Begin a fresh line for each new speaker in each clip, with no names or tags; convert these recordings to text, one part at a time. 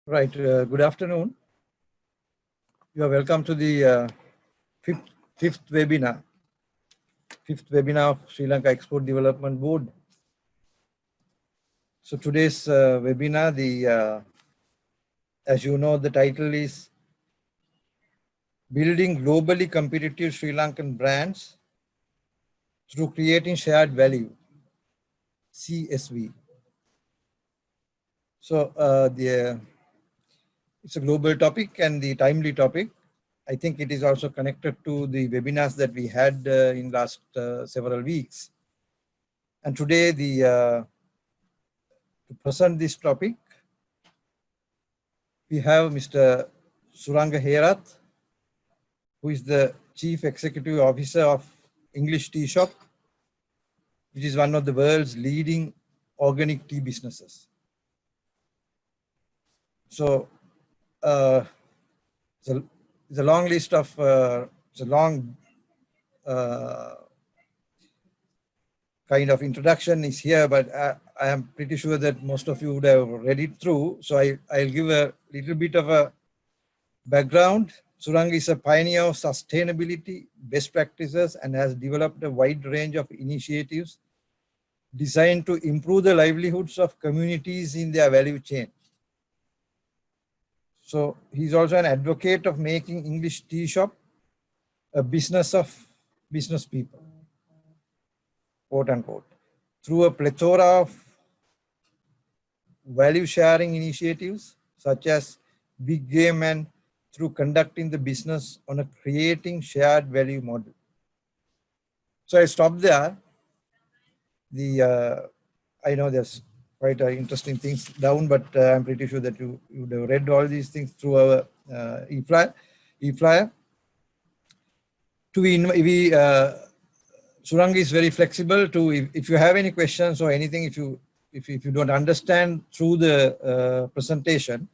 Right. Good afternoon. You are welcome to the fifth webinar of Sri Lanka Export Development Board. So today's webinar, as you know, the title is Building Globally Competitive Sri Lankan Brands Through Creating Shared Value, CSV. So it's a global topic and the timely topic. I think it is also connected to the webinars that we had in last several weeks. And today, to present this topic, we have Mr. Suranga Herath, who is the Chief Executive Officer of English Tea Shop, which is one of the world's leading organic tea businesses. So it's a long list of, it's a long kind of introduction is here, but I am pretty sure that most of you would have read it through. So I'll give a little bit of a background. Suranga is a pioneer of sustainability, best practices, and has developed a wide range of initiatives designed to improve the livelihoods of communities in their value chain. So he's also an advocate of making English Tea Shop a business of business people, quote unquote, through a plethora of value sharing initiatives such as big game and through conducting the business on a creating shared value model. So I stopped there. I know there's quite interesting things down, but I'm pretty sure that you would have read all these things through our e-flyer. Suranga is very flexible to, if you have any questions or anything, if you don't understand through the presentation,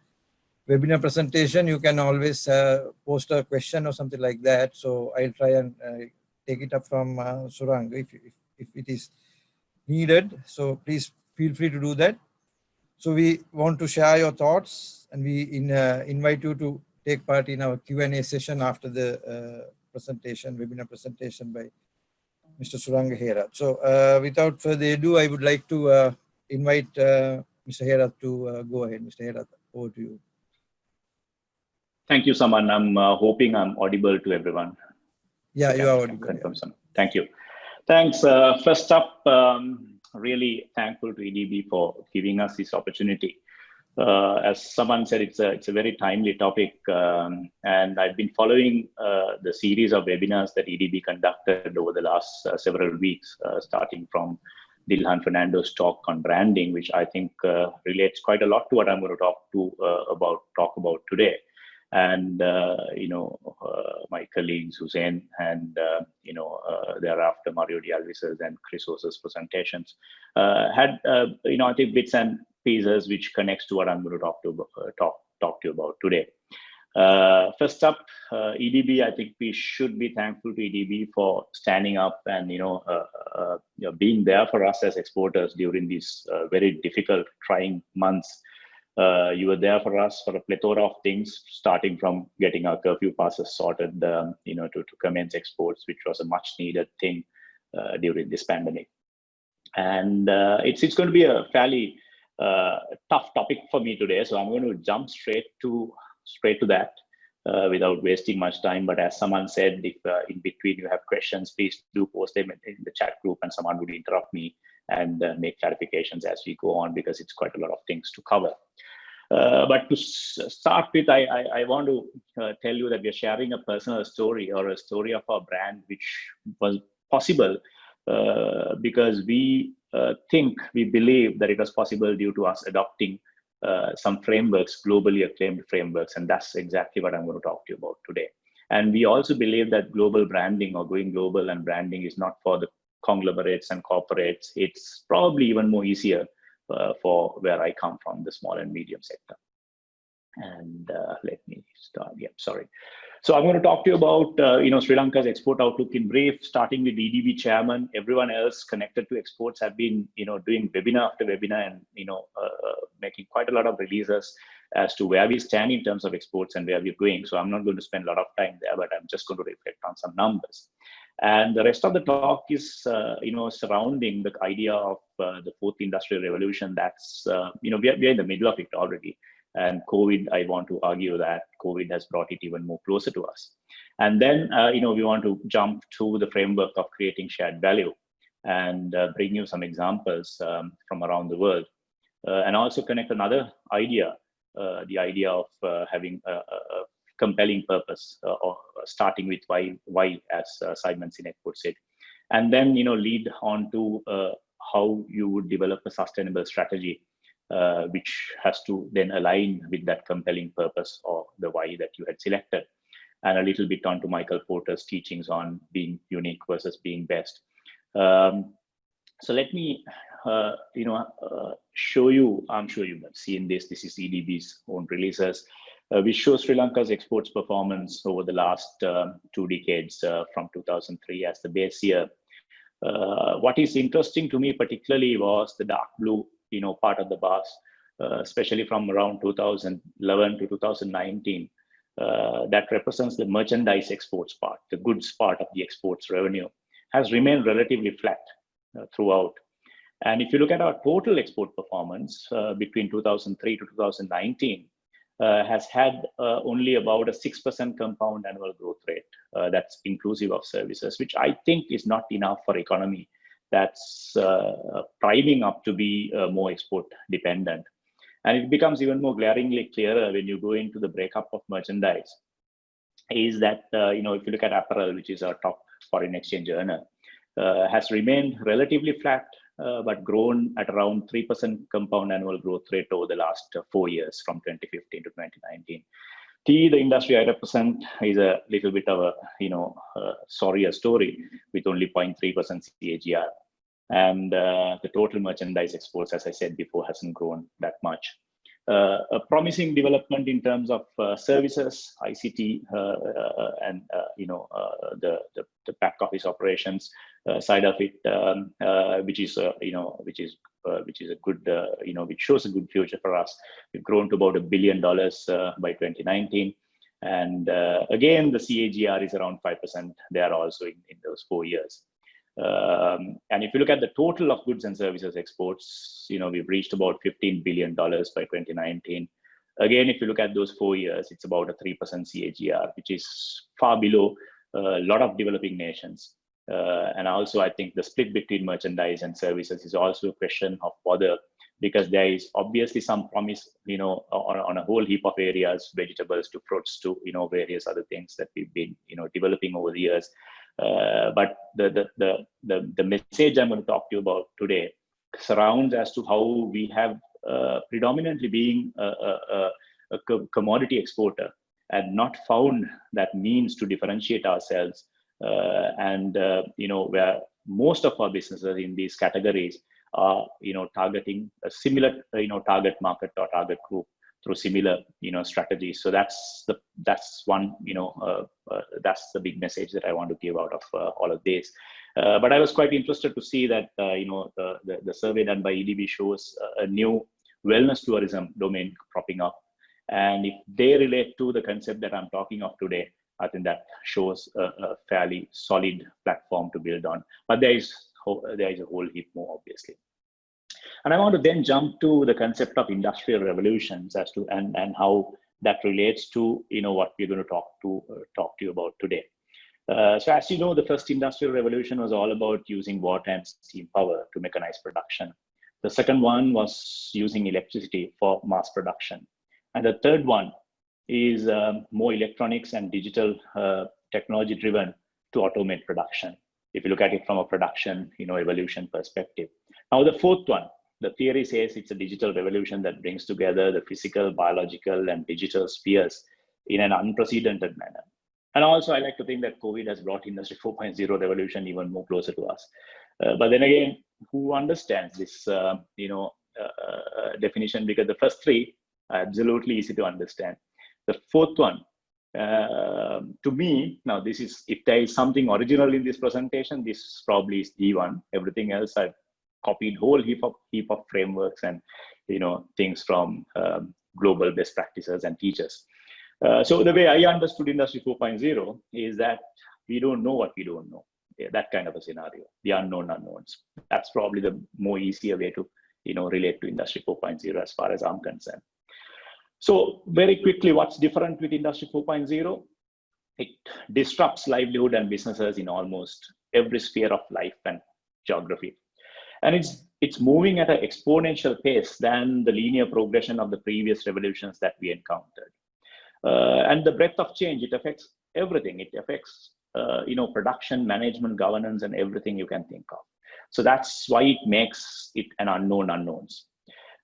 webinar presentation, you can always post a question or something like that. So I'll try and take it up from Suranga if it is needed. So please feel free to do that. So we want to share your thoughts, and we invite you to take part in our Q&A session after the webinar presentation by Mr. Suranga Herath. So without further ado, I would like to invite Mr. Herath to go ahead. Mr. Herath, over to you.
Thank you, Saman. I'm hoping I'm audible to everyone.
Yeah, you are audible.
Yeah. Thank you. Thanks. First up, really thankful to EDB for giving us this opportunity. As someone said, it's a very timely topic, and I've been following the series of webinars that EDB conducted over the last several weeks, starting from Dilhan Fernando's talk on branding, which I think relates quite a lot to what I'm going to talk about today. And my colleagues Hussein and thereafter Mario Dialvis's and Chris Osa's presentations had I think bits and pieces which connects to what I'm going to talk to you about today. First up, EDB. I think we should be thankful to EDB for standing up and being there for us as exporters during these very difficult, trying months. You were there for us for a plethora of things, starting from getting our curfew passes sorted, to commence exports, which was a much needed thing during this pandemic. And it's going to be a fairly tough topic for me today, so I'm going to jump straight to that without wasting much time. But as someone said, if in between you have questions, please do post them in the chat group, and someone would interrupt me and make clarifications as we go on, because it's quite a lot of things to cover. But to start with, I want to tell you that we are sharing a personal story, or a story of our brand, which was possible because we believe that it was possible due to us adopting some frameworks, globally acclaimed frameworks, and that's exactly what I'm going to talk to you about today. And we also believe that global branding, or going global and branding, is not for the conglomerates and corporates. It's probably even more easier for where I come from, the small and medium sector. And let me start. Yeah, sorry. So I'm going to talk to you about Sri Lanka's export outlook in brief, starting with EDB chairman. Everyone else connected to exports have been doing webinar after webinar and making quite a lot of releases. as to where we stand in terms of exports and where we're going. So I'm not going to spend a lot of time there, but I'm just going to reflect on some numbers. And the rest of the talk is, surrounding the idea of the fourth industrial revolution. That's, we are in the middle of it already. And COVID, I want to argue that COVID has brought it even more closer to us. And then, we want to jump to the framework of creating shared value and bring you some examples from around the world. And also connect another idea, the idea of having a compelling purpose, or starting with why, as Simon Sinek puts it. And then, lead on to how you would develop a sustainable strategy, which has to then align with that compelling purpose or the why that you had selected. And a little bit onto Michael Porter's teachings on being unique versus being best. So let me, show you, I'm sure you've seen this. This is EDB's own releases, which shows Sri Lanka's exports performance over the last 2 decades from 2003 as the base year. What is interesting to me particularly was the dark blue, part of the bars, especially from around 2011 to 2019. That represents the merchandise exports part, the goods part of the exports revenue, has remained relatively flat throughout. And if you look at our total export performance between 2003 to 2019, has had only about a 6% compound annual growth rate. That's inclusive of services, which I think is not enough for economy that's priming up to be more export dependent. And it becomes even more glaringly clearer when you go into the breakup of merchandise, is that, if you look at apparel, which is our top foreign exchange earner, has remained relatively flat, but grown at around 3% compound annual growth rate over the last 4 years, from 2015 to 2019. Tea, the industry I represent, is a little bit of a, sorrier story with only 0.3% CAGR. And the total merchandise exports, as I said before, hasn't grown that much. A promising development in terms of services, ICT, and the back office operations side of it, which is a good, which shows a good future for us. We've grown to about $1 billion by 2019, and again the CAGR is around 5% there also in those 4 years. And if you look at the total of goods and services exports, we've reached about $15 billion by 2019. Again, if you look at those 4 years, it's about a 3% CAGR, which is far below a lot of developing nations. And also, I think the split between merchandise and services is also a question of whether, because there is obviously some promise, on a whole heap of areas, vegetables to fruits to, various other things that we've been, developing over the years. But the message I'm going to talk to you about today surrounds as to how we have predominantly being a commodity exporter and not found that means to differentiate ourselves, and where most of our businesses in these categories are targeting a similar target market or target group through similar strategies. So that's one that's the big message that I want to give out of all of this. But I was quite interested to see that the survey done by EDB shows a new wellness tourism domain cropping up, and if they relate to the concept that I'm talking of today, I think that shows a fairly solid platform to build on. But there is a whole heap more, obviously. And I want to then jump to the concept of industrial revolutions as to and how that relates to what we're going to talk to you about today. So as you know, the first industrial revolution was all about using water and steam power to mechanize production. The second one was using electricity for mass production. And the third one is more electronics and digital technology driven to automate production, if you look at it from a production evolution perspective. Now the fourth one, the theory says it's a digital revolution that brings together the physical, biological, and digital spheres in an unprecedented manner. And also I like to think that COVID has brought Industry 4.0 revolution even more closer to us. But then again, who understands this definition? Because the first three are absolutely easy to understand. The fourth one, to me, now this is, if there is something original in this presentation, this probably is the one. Everything else I've copied whole heap of frameworks and things from global best practices and teachers. So the way I understood Industry 4.0 is that we don't know what we don't know. Yeah, that kind of a scenario, the unknown unknowns. That's probably the more easier way to relate to Industry 4.0 as far as I'm concerned. So very quickly, what's different with Industry 4.0? It disrupts livelihood and businesses in almost every sphere of life and geography. And it's moving at an exponential pace than the linear progression of the previous revolutions that we encountered. And the breadth of change, it affects everything. It affects production, management, governance, and everything you can think of. So that's why it makes it an unknown unknowns.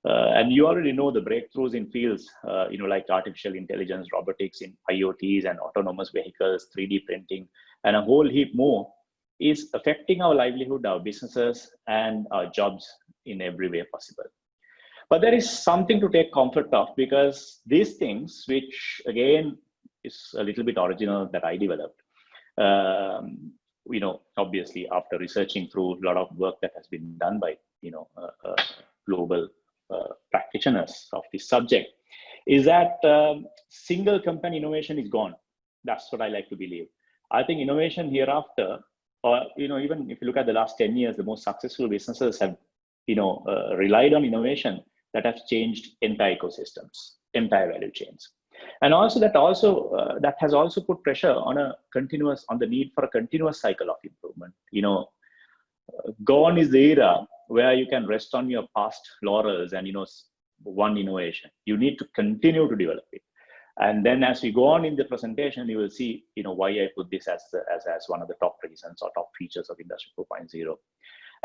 And you already know the breakthroughs in fields, like artificial intelligence, robotics, in IoTs and autonomous vehicles, 3D printing, and a whole heap more is affecting our livelihood, our businesses, and our jobs in every way possible. But there is something to take comfort of, because these things, which again is a little bit original that I developed, obviously after researching through a lot of work that has been done by, global practitioners of this subject, is that single company innovation is gone. That's what I like to believe. I think innovation hereafter, or even if you look at the last 10 years, the most successful businesses have relied on innovation that has changed entire ecosystems, entire value chains. And also that has also put pressure on the need for a continuous cycle of improvement. Gone is the era where you can rest on your past laurels and one innovation. You need to continue to develop it. And then as we go on in the presentation, you will see why I put this as one of the top reasons or top features of Industry 4.0.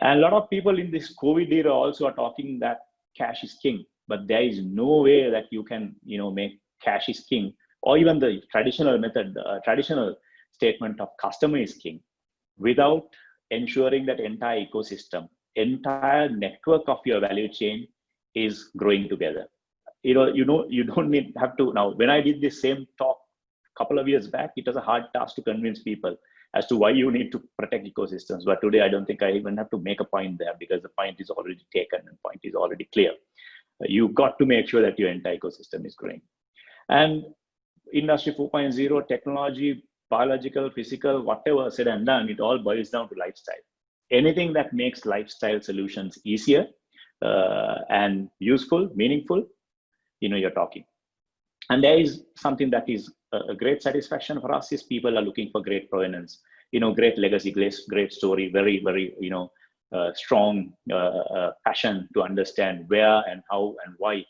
And a lot of people in this COVID era also are talking that cash is king, but there is no way that you can make cash is king, or even the traditional method, traditional statement of customer is king, without ensuring that entire ecosystem, entire network of your value chain is growing together. You don't have to. Now, when I did this same talk a couple of years back, it was a hard task to convince people as to why you need to protect ecosystems. But today, I don't think I even have to make a point there, because the point is already taken and point is already clear. You've got to make sure that your entire ecosystem is growing. And Industry 4.0, technology, biological, physical, whatever said and done, it all boils down to lifestyle. Anything that makes lifestyle solutions easier and useful, meaningful, you're talking. And there is something that is a great satisfaction for us is people are looking for great provenance, great legacy, great story, very, very, strong passion to understand where and how and why,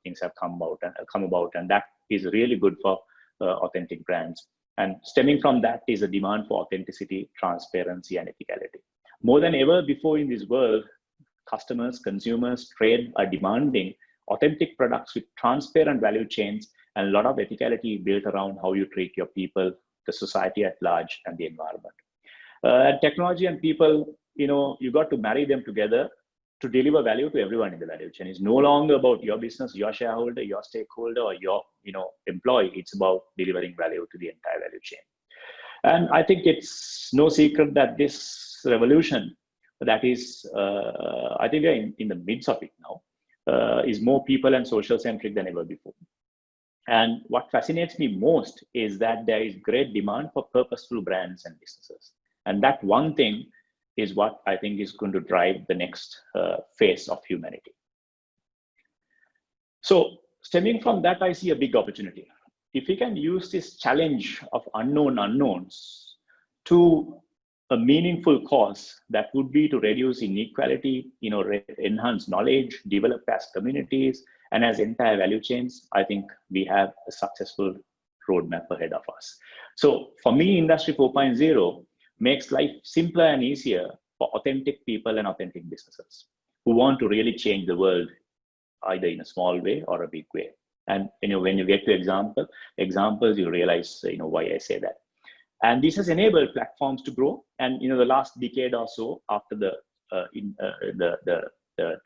things have come about. And that is really good for authentic brands. And stemming from that is a demand for authenticity, transparency, and ethicality. More than ever before in this world, customers, consumers, trade are demanding authentic products with transparent value chains and a lot of ethicality built around how you treat your people, the society at large, and the environment. Technology and people, you got to marry them together to deliver value to everyone in the value chain. It's no longer about your business, your shareholder, your stakeholder, or your employee. It's about delivering value to the entire value chain. And I think it's no secret that this revolution that is, I think we're in the midst of it now, is more people and social centric than ever before. And what fascinates me most is that there is great demand for purposeful brands and businesses. And that one thing is what I think is going to drive the next phase of humanity. So stemming from that, I see a big opportunity. If we can use this challenge of unknown unknowns to a meaningful cause, that would be to reduce inequality, enhance knowledge, develop as communities and as entire value chains, I think we have a successful roadmap ahead of us. So for me, Industry 4.0 makes life simpler and easier for authentic people and authentic businesses who want to really change the world, either in a small way or a big way. And when you get to examples, you realize why I say that. And this has enabled platforms to grow. And the last decade or so, after the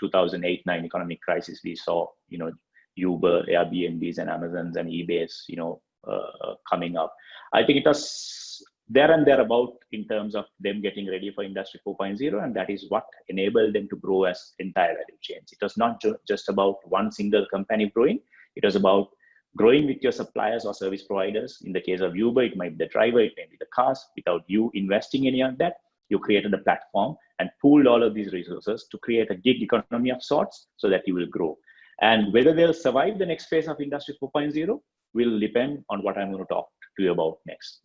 2008-9 economic crisis, we saw Uber, Airbnbs, and Amazons and eBays coming up. I think it was there and thereabout in terms of them getting ready for Industry 4.0, and that is what enabled them to grow as entire value chains. It was not just about one single company growing. It was about growing with your suppliers or service providers. In the case of Uber, it might be the driver, it may be the cars. Without you investing any of that, you created a platform and pooled all of these resources to create a gig economy of sorts so that you will grow. And whether they'll survive the next phase of Industry 4.0 will depend on what I'm going to talk to you about next.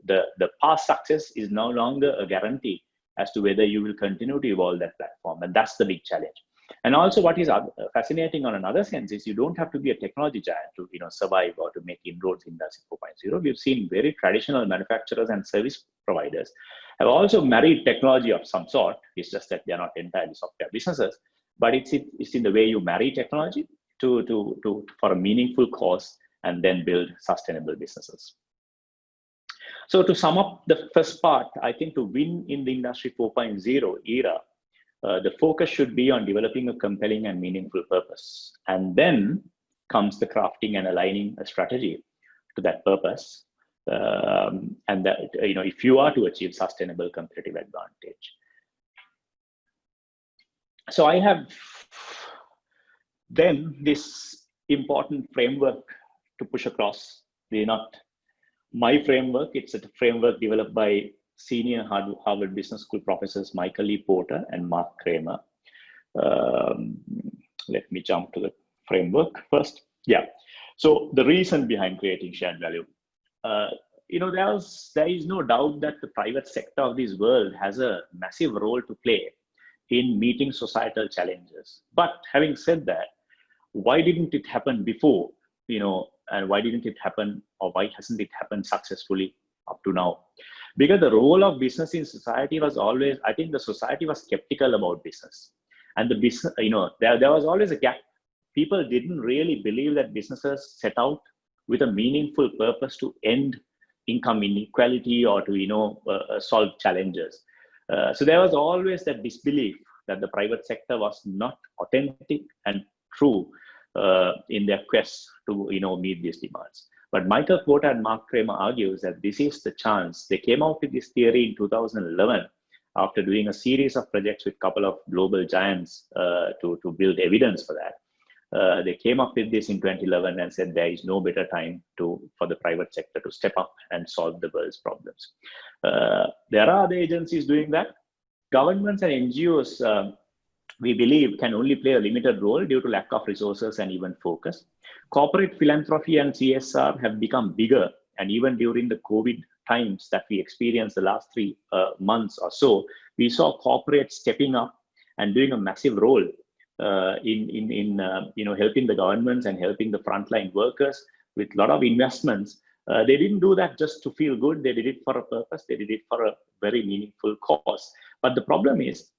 The past success is no longer a guarantee as to whether you will continue to evolve that platform. And that's the big challenge. And also what is fascinating on another sense is you don't have to be a technology giant to survive or to make inroads in Industry 4.0. We've seen very traditional manufacturers and service providers have also married technology of some sort. It's just that they're not entirely software businesses, but it's in the way you marry technology for a meaningful cause and then build sustainable businesses. So to sum up the first part, I think to win in the Industry 4.0 era, the focus should be on developing a compelling and meaningful purpose. And then comes the crafting and aligning a strategy to that purpose. And that, if you are to achieve sustainable competitive advantage. So I have then this important framework to push across. They're not my framework, it's a framework developed by senior Harvard Business School professors Michael E. Porter and Mark Kramer. Let me jump to the framework first. Yeah. So the reason behind creating shared value. There is no doubt that the private sector of this world has a massive role to play in meeting societal challenges. But having said that, why didn't it happen before? And why didn't it happen, or why hasn't it happened successfully up to now? Because the role of business in society was always, I think the society was skeptical about business. And the business, there was always a gap. People didn't really believe that businesses set out with a meaningful purpose to end income inequality or to, solve challenges. So there was always that disbelief that the private sector was not authentic and true in their quest to meet these demands. But Michael Porter and Mark Kramer argues that this is the chance. They came out with this theory in 2011 after doing a series of projects with a couple of global giants to build evidence for that. They came up with this in 2011 and said there is no better time for the private sector to step up and solve the world's problems. There are other agencies doing that. Governments and NGOs, we believe, can only play a limited role due to lack of resources and even focus. Corporate philanthropy and CSR have become bigger, and even during the COVID times that we experienced the last 3 months or so, we saw corporates stepping up and doing a massive role in helping the governments and helping the frontline workers with a lot of investments. They didn't do that just to feel good. They did it for a purpose. They did it for a very meaningful cause. But the problem is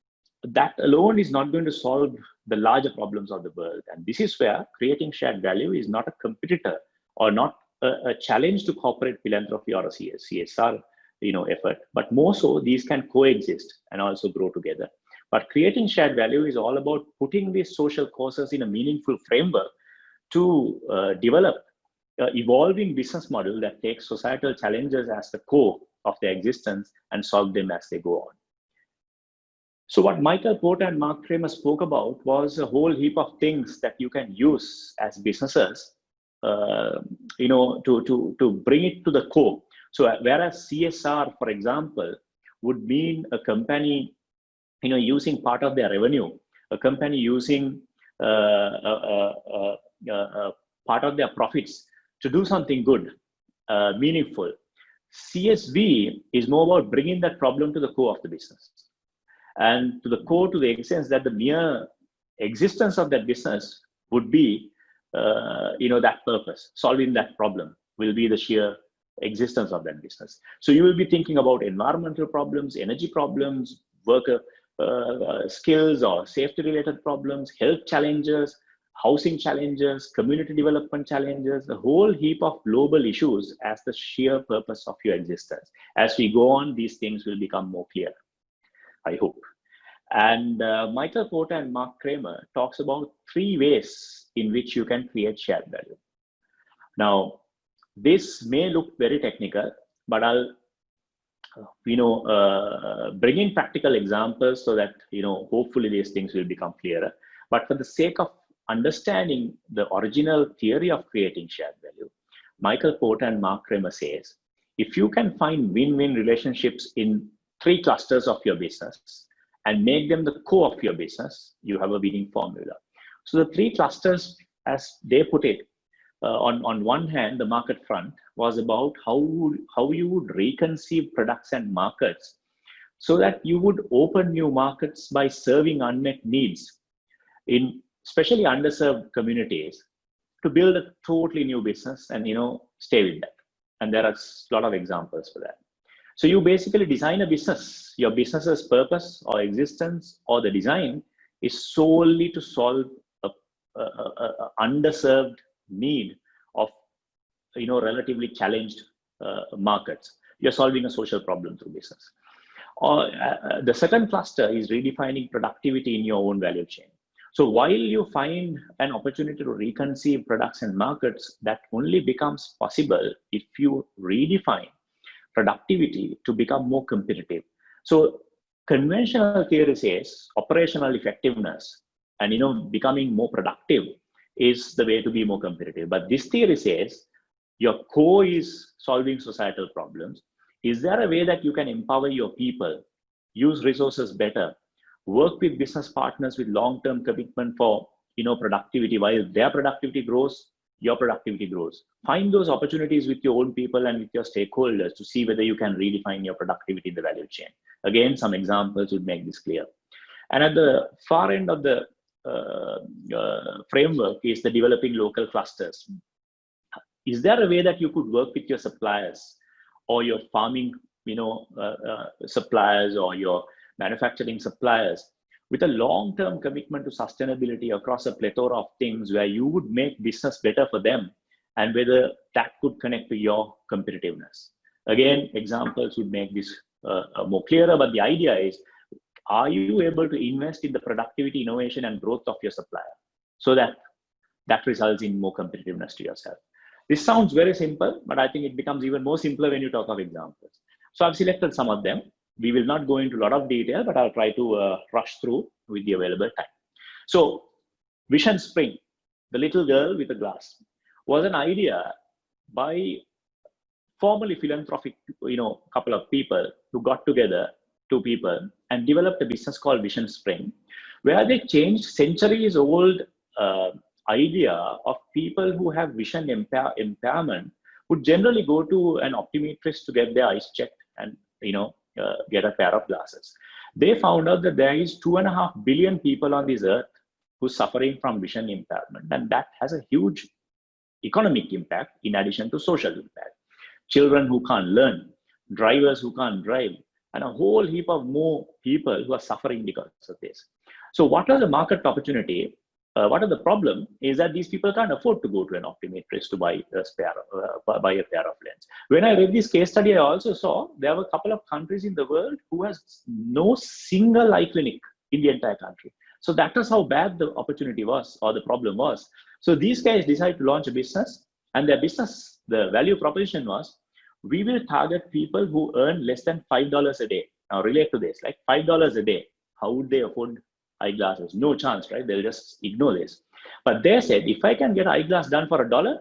that alone is not going to solve the larger problems of the world. And this is where creating shared value is not a competitor or not a challenge to corporate philanthropy or a CSR effort, but more so these can coexist and also grow together. But creating shared value is all about putting these social causes in a meaningful framework to develop an evolving business model that takes societal challenges as the core of their existence and solve them as they go on. So what Michael Porter and Mark Kramer spoke about was a whole heap of things that you can use as businesses, to bring it to the core. So whereas CSR, for example, would mean a company, using part of their revenue, a company using part of their profits to do something good, meaningful. CSV is more about bringing that problem to the core of the business. And to the core, to the extent that the mere existence of that business would be, that purpose, solving that problem will be the sheer existence of that business. So you will be thinking about environmental problems, energy problems, worker skills or safety related problems, health challenges, housing challenges, community development challenges, a whole heap of global issues as the sheer purpose of your existence. As we go on, these things will become more clear, I hope. And Michael Porter and Mark Kramer talks about 3 ways in which you can create shared value. Now, this may look very technical, but I'll bring in practical examples so that, hopefully these things will become clearer. But for the sake of understanding the original theory of creating shared value, Michael Porter and Mark Kramer says, if you can find win-win relationships in 3 clusters of your business and make them the core of your business, you have a winning formula. So the 3 clusters, as they put it, on one hand, the market front was about how you would reconceive products and markets so that you would open new markets by serving unmet needs in especially underserved communities to build a totally new business and stay with that. And there are a lot of examples for that. So you basically design a business. Your business's purpose or existence or the design is solely to solve a underserved need of relatively challenged markets. You're solving a social problem through business. Or the second cluster is redefining productivity in your own value chain. So while you find an opportunity to reconceive products and markets, that only becomes possible if you redefine productivity to become more competitive. So conventional theory says operational effectiveness and becoming more productive is the way to be more competitive. But this theory says your core is solving societal problems. Is there a way that you can empower your people, use resources better, work with business partners with long-term commitment for productivity? While their productivity grows, your productivity grows. Find those opportunities with your own people and with your stakeholders to see whether you can redefine your productivity in the value chain. Again, some examples would make this clear. And at the far end of the framework is the developing local clusters. Is there a way that you could work with your suppliers or your farming suppliers or your manufacturing suppliers with a long-term commitment to sustainability across a plethora of things where you would make business better for them and whether that could connect to your competitiveness? Again, examples would make this more clearer, but the idea is, are you able to invest in the productivity, innovation, and growth of your supplier so that that results in more competitiveness to yourself? This sounds very simple, but I think it becomes even more simpler when you talk of examples. So I've selected some of them. We will not go into a lot of detail, but I'll try to rush through with the available time. So Vision Spring, the little girl with a glass, was an idea by formerly philanthropic, couple of people who got together, 2 people, and developed a business called Vision Spring, where they changed centuries-old idea of people who have vision impairment would generally go to an optometrist to get their eyes checked and get a pair of glasses. They found out that there is 2.5 billion people on this earth who's suffering from vision impairment, and that has a huge economic impact in addition to social impact. Children who can't learn, drivers who can't drive, and a whole heap of more people who are suffering because of this. So what are the market opportunity? What are the problem is that these people can't afford to go to an optometrist to buy a pair of lens. When I read this case study, I also saw there were a couple of countries in the world who has no single eye clinic in the entire country. So that is how bad the opportunity was or the problem was. So these guys decided to launch a business, and their business, the value proposition was, we will target people who earn less than $5 a day. Now relate to this, like $5 a day. How would they afford eyeglasses? No chance, right? They'll just ignore this. But they said, if I can get eyeglass done for $1,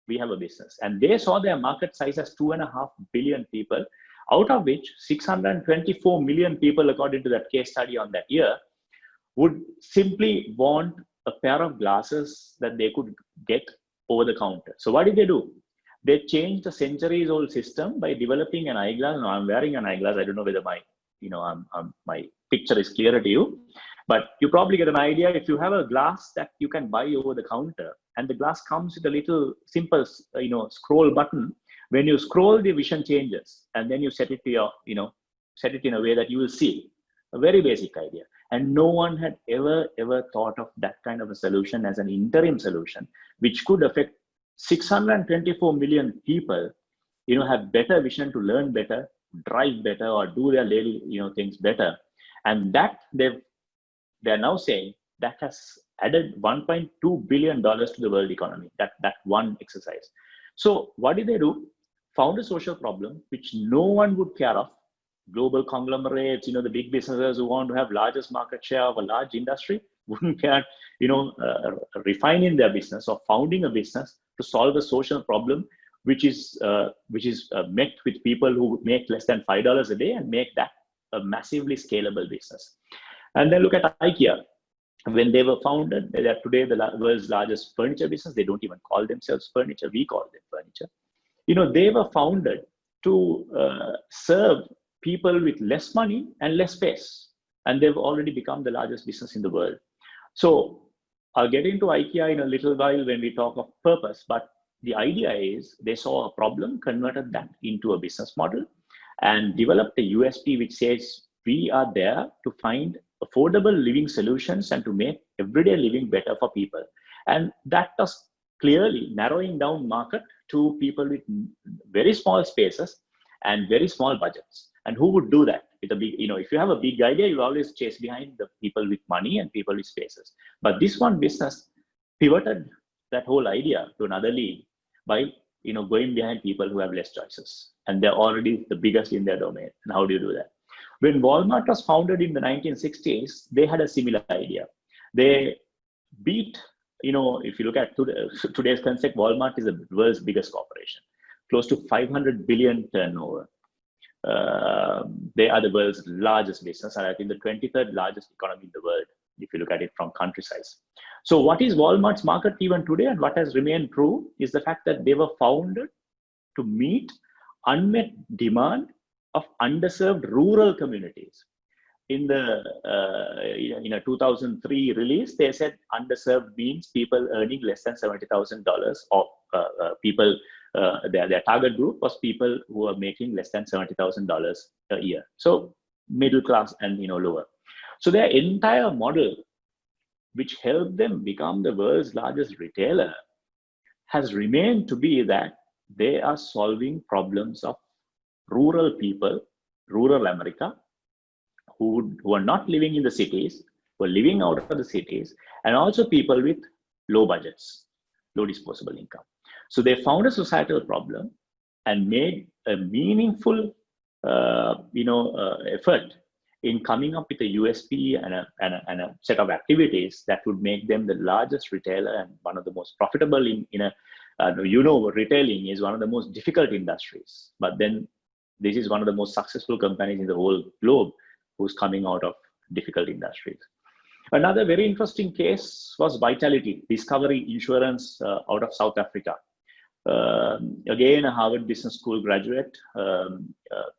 we have a business. And they saw their market size as 2.5 billion people, out of which 624 million people, according to that case study on that year, would simply want a pair of glasses that they could get over the counter. So what did they do? They changed a centuries-old system by developing an eyeglass. Now I'm wearing an eyeglass. I don't know whether my picture is clearer to you, but you probably get an idea. If you have a glass that you can buy over the counter, and the glass comes with a little simple, scroll button. When you scroll, the vision changes, and then you set it to your, set it in a way that you will see. A very basic idea. And no one had ever thought of that kind of a solution as an interim solution, which could affect 624 million people, have better vision to learn better, drive better, or do their daily, things better. And that they're now saying that has added $1.2 billion to the world economy, that one exercise. So what did they do? found a social problem which no one would care of. Global conglomerates, the big businesses who want to have largest market share of a large industry wouldn't care, refining their business or founding a business to solve a social problem, which is met with people who make less than $5 a day and make that a massively scalable business. And then look at IKEA. When they were founded, they are today the world's largest furniture business. They don't even call themselves furniture. We call them furniture. They were founded to serve people with less money and less space. And they've already become the largest business in the world. So I'll get into IKEA in a little while when we talk of purpose. But the idea is they saw a problem, converted that into a business model, and developed a USP which says we are there to find affordable living solutions and to make everyday living better for people. And that was clearly narrowing down market to people with very small spaces and very small budgets. And who would do that with a big, if you have a big idea, you always chase behind the people with money and people with spaces. But this one business pivoted that whole idea to another league by, going behind people who have less choices. And they're already the biggest in their domain. And how do you do that? When Walmart was founded in the 1960s, they had a similar idea. They beat, if you look at today's concept, Walmart is the world's biggest corporation, close to 500 billion turnover. They are the world's largest business, and I think the 23rd largest economy in the world, if you look at it from country size. So what is Walmart's market even today, and what has remained true, is the fact that they were founded to meet unmet demand of underserved rural communities. In the 2003 release, they said underserved means people earning less than $70,000, or people, their target group was people who are making less than $70,000 a year. So middle class and lower. So their entire model, which helped them become the world's largest retailer, has remained to be that they are solving problems of rural people, rural America, who are not living in the cities, who are living out of the cities, and also people with low budgets, low disposable income. So they found a societal problem and made a meaningful, effort in coming up with a USP and a set of activities that would make them the largest retailer and one of the most profitable retailing is one of the most difficult industries. But then this is one of the most successful companies in the whole globe who's coming out of difficult industries. Another very interesting case was Vitality, Discovery Insurance out of South Africa. Again, a Harvard Business School graduate,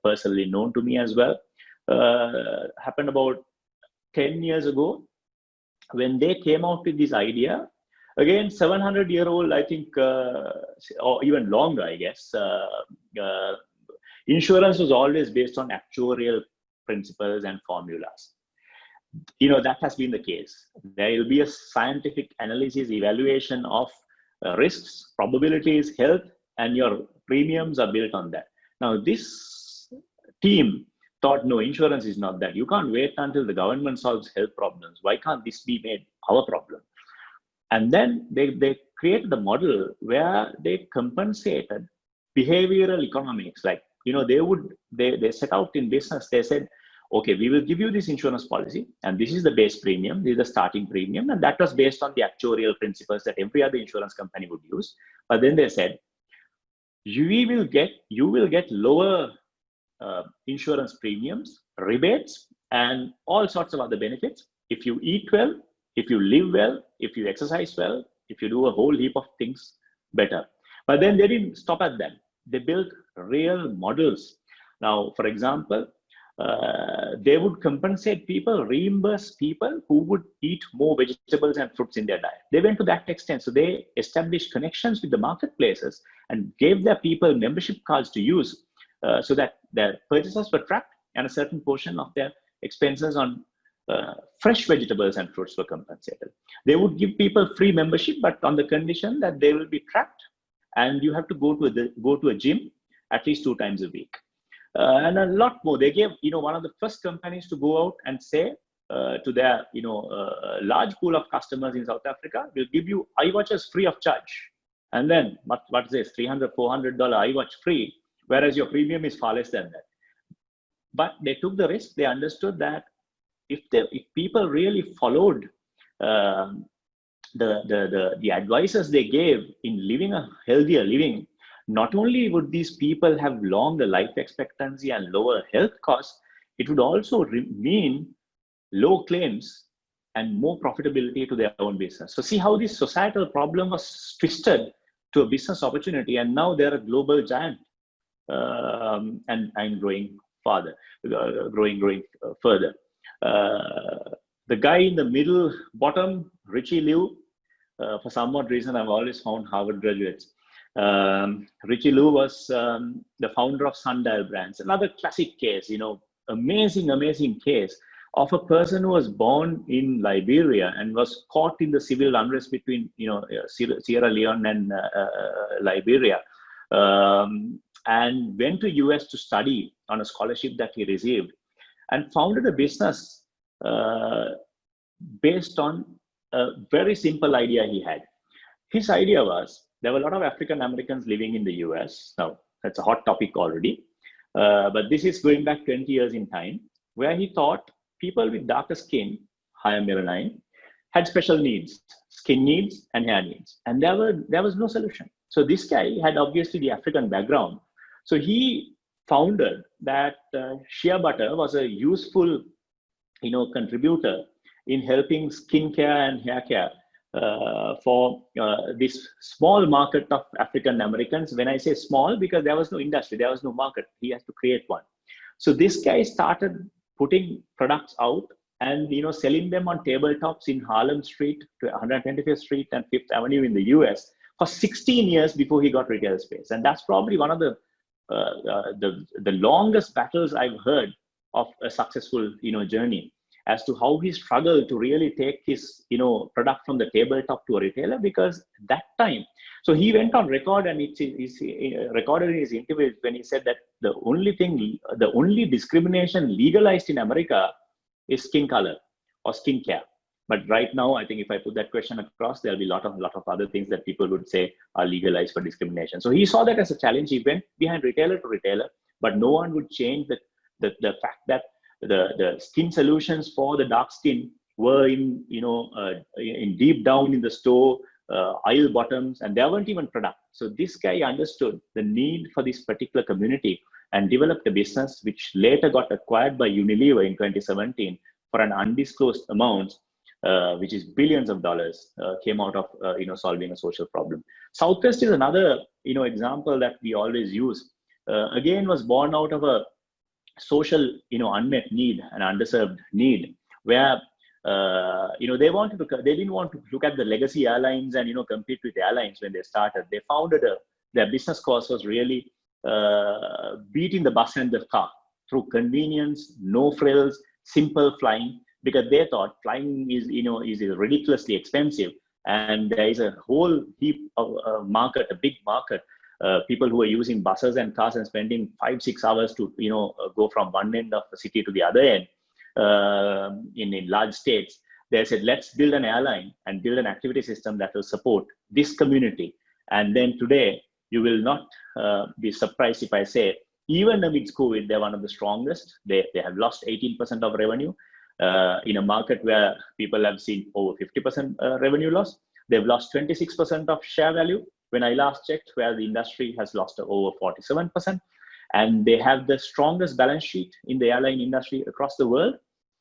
personally known to me as well. Happened about 10 years ago when they came out with this idea. Again, 700-year-old, I think, or even longer, I guess. Insurance was always based on actuarial principles and formulas. That has been the case. There will be a scientific analysis, evaluation of risks, probabilities, health, and your premiums are built on that. Now, this team thought, no, insurance is not that. You can't wait until the government solves health problems. Why can't this be made our problem? And then they created a model where they compensated behavioral economics. Like, they set out in business, they said, okay, we will give you this insurance policy, and this is the base premium, this is the starting premium, and that was based on the actuarial principles that every other insurance company would use. But then they said, you will get lower insurance premiums, rebates, and all sorts of other benefits if you eat well, if you live well, if you exercise well, if you do a whole heap of things better. But then they didn't stop at that. They built real models. Now, for example, they would compensate people, reimburse people who would eat more vegetables and fruits in their diet. They went to that extent. So they established connections with the marketplaces and gave their people membership cards to use so that their purchases were tracked and a certain portion of their expenses on fresh vegetables and fruits were compensated. They would give people free membership, but on the condition that they will be tracked and you have to go to a gym at least 2 times a week. And a lot more. They gave, one of the first companies to go out and say to their, large pool of customers in South Africa, we'll give you iWatches free of charge. And then, what is this, $300, $400 iWatch free? whereas your premium is far less than that. But they took the risk. They understood that if people really followed the advices they gave in living a healthier living, not only would these people have longer life expectancy and lower health costs, it would also mean low claims and more profitability to their own business. So see how this societal problem was twisted to a business opportunity, and now they're a global giant and growing further. The guy in the middle bottom, Richie Liu, for some odd reason, I've always found Harvard graduates. Richie Liu was the founder of Sundial Brands. Another classic case, amazing case of a person who was born in Liberia and was caught in the civil unrest between, Sierra Leone and Liberia, and went to US to study on a scholarship that he received, and founded a business based on a very simple idea he had. His idea was, there were a lot of African Americans living in the US. Now, that's a hot topic already, but this is going back 20 years in time, where he thought people with darker skin, higher melanin, had special needs, skin needs and hair needs, and there was no solution. So this guy had obviously the African background. So he founded that shea butter was a useful, contributor in helping skincare and hair care for this small market of African Americans. When I say small, because there was no industry, there was no market. He has to create one. So this guy started putting products out and selling them on tabletops in Harlem Street to 125th Street and 5th Avenue in the US for 16 years before he got retail space. And that's probably one of the longest battles I've heard of a successful journey, as to how he struggled to really take his product from the tabletop to a retailer, because that time, so he went on record, and it's recorded in his interviews when he said that the only discrimination legalized in America is skin color or skin care. But right now, I think if I put that question across, there'll be a lot of other things that people would say are legalized for discrimination. So he saw that as a challenge. He went behind retailer to retailer, but no one would change the fact that the skin solutions for the dark skin were in deep down in the store, aisle bottoms, and there weren't even products. So this guy understood the need for this particular community and developed a business which later got acquired by Unilever in 2017 for an undisclosed amount, which is billions of dollars, came out of solving a social problem. Southwest is another example that we always use. Again, was born out of a social unmet need, an underserved need, where they didn't want to look at the legacy airlines and compete with airlines when they started. They founded their business course was really beating the bus and the car through convenience, no frills, simple flying, because they thought flying is ridiculously expensive, and there is a whole heap of market, a big market. People who are using buses and cars and spending 5-6 hours to go from one end of the city to the other end in large states. They said, let's build an airline and build an activity system that will support this community. And then today, you will not be surprised if I say, even amidst COVID, they're one of the strongest. They have lost 18% of revenue in a market where people have seen over 50% revenue loss. They've lost 26% of share value when I last checked, where the industry has lost over 47%. And they have the strongest balance sheet in the airline industry across the world.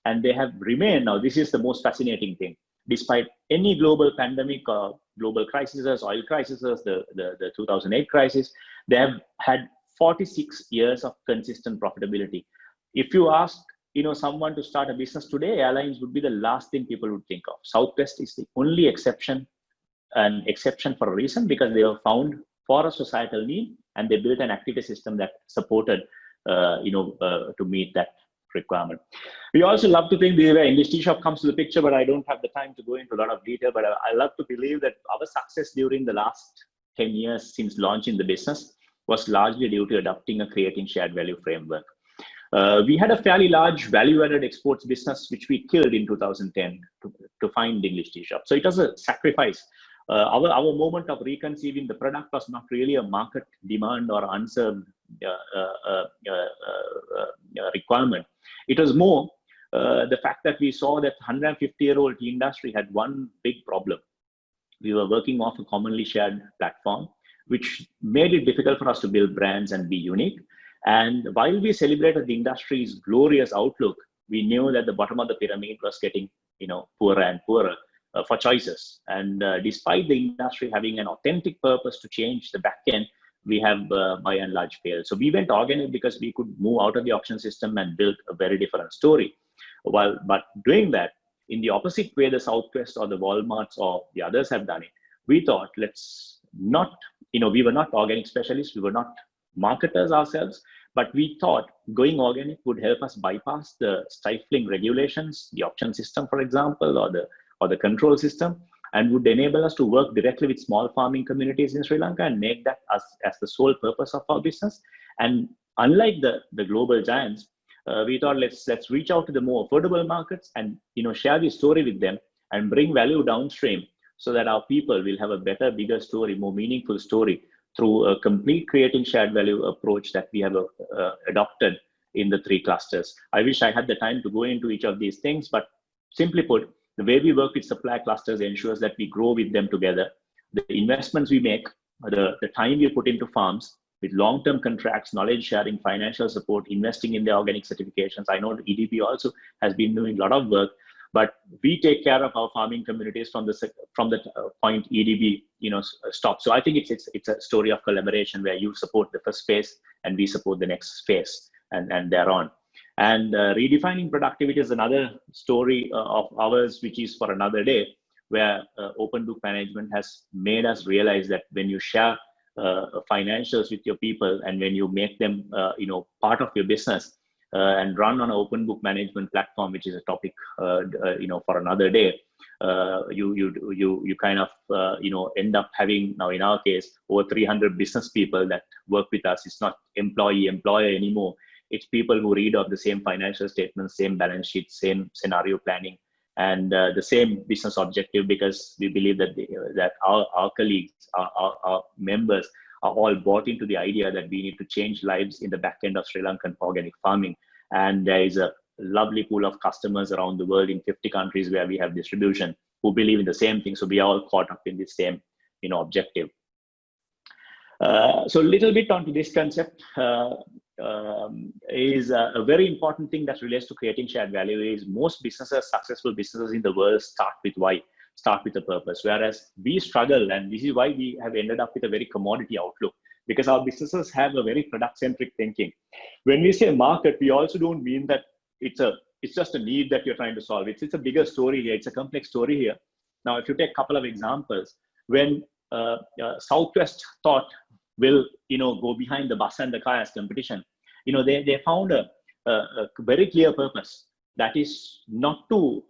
And they have remained, now this is the most fascinating thing, despite any global pandemic or global crises, oil crises, the 2008 crisis, they have had 46 years of consistent profitability. If you ask someone to start a business today, airlines would be the last thing people would think of. Southwest is the only exception, an exception for a reason, because they were found for a societal need, and they built an activity system that supported to meet that requirement. We also love to think where English Tea Shop comes to the picture, but I don't have the time to go into a lot of detail, but I love to believe that our success during the last 10 years since launching the business was largely due to adopting a creating shared value framework. We had a fairly large value-added exports business, which we killed in 2010 to find English Tea Shop. So it was a sacrifice. Our moment of reconceiving the product was not really a market demand or unserved requirement. It was more the fact that we saw that 150-year-old tea industry had one big problem. We were working off a commonly shared platform, which made it difficult for us to build brands and be unique. And while we celebrated the industry's glorious outlook, we knew that the bottom of the pyramid was getting, poorer and poorer for choices. And despite the industry having an authentic purpose to change the back end, we have by and large failed. So we went organic because we could move out of the auction system and build a very different story. But doing that in the opposite way the Southwest or the Walmarts or the others have done it, we thought, let's not, we were not organic specialists, we were not marketers ourselves, but we thought going organic would help us bypass the stifling regulations, the auction system, for example, or the control system, and would enable us to work directly with small farming communities in Sri Lanka and make that as the sole purpose of our business. And unlike the global giants, we thought let's reach out to the more affordable markets and share the story with them and bring value downstream so that our people will have a better, bigger story, more meaningful story through a complete creating shared value approach that we have adopted in the 3 clusters. I wish I had the time to go into each of these things, but simply put, the way we work with supply clusters ensures that we grow with them together. The investments we make, the time we put into farms with long-term contracts, knowledge sharing, financial support, investing in the organic certifications. I know EDB also has been doing a lot of work, but we take care of our farming communities from the point EDB stops. So I think it's a story of collaboration where you support the first phase and we support the next phase and thereon. And redefining productivity is another story of ours, which is for another day, where open book management has made us realize that when you share financials with your people and when you make them part of your business and run on an open book management platform, which is a topic for another day, you kind of end up having, now in our case, over 300 business people that work with us. It's not employer anymore. It's people who read off the same financial statements, same balance sheets, same scenario planning, and the same business objective, because we believe that our colleagues, our members are all bought into the idea that we need to change lives in the back end of Sri Lankan organic farming. And there is a lovely pool of customers around the world in 50 countries where we have distribution who believe in the same thing. So we are all caught up in the same objective. So a little bit onto this concept is a very important thing that relates to creating shared value is most businesses, successful businesses in the world start with why, start with a purpose. Whereas we struggle, and this is why we have ended up with a very commodity outlook, because our businesses have a very product-centric thinking. When we say market, we also don't mean that it's just a need that you're trying to solve. It's a bigger story here. It's a complex story here. Now, if you take a couple of examples, when Southwest thought will go behind the bus and the car as competition, they found a very clear purpose, that is not to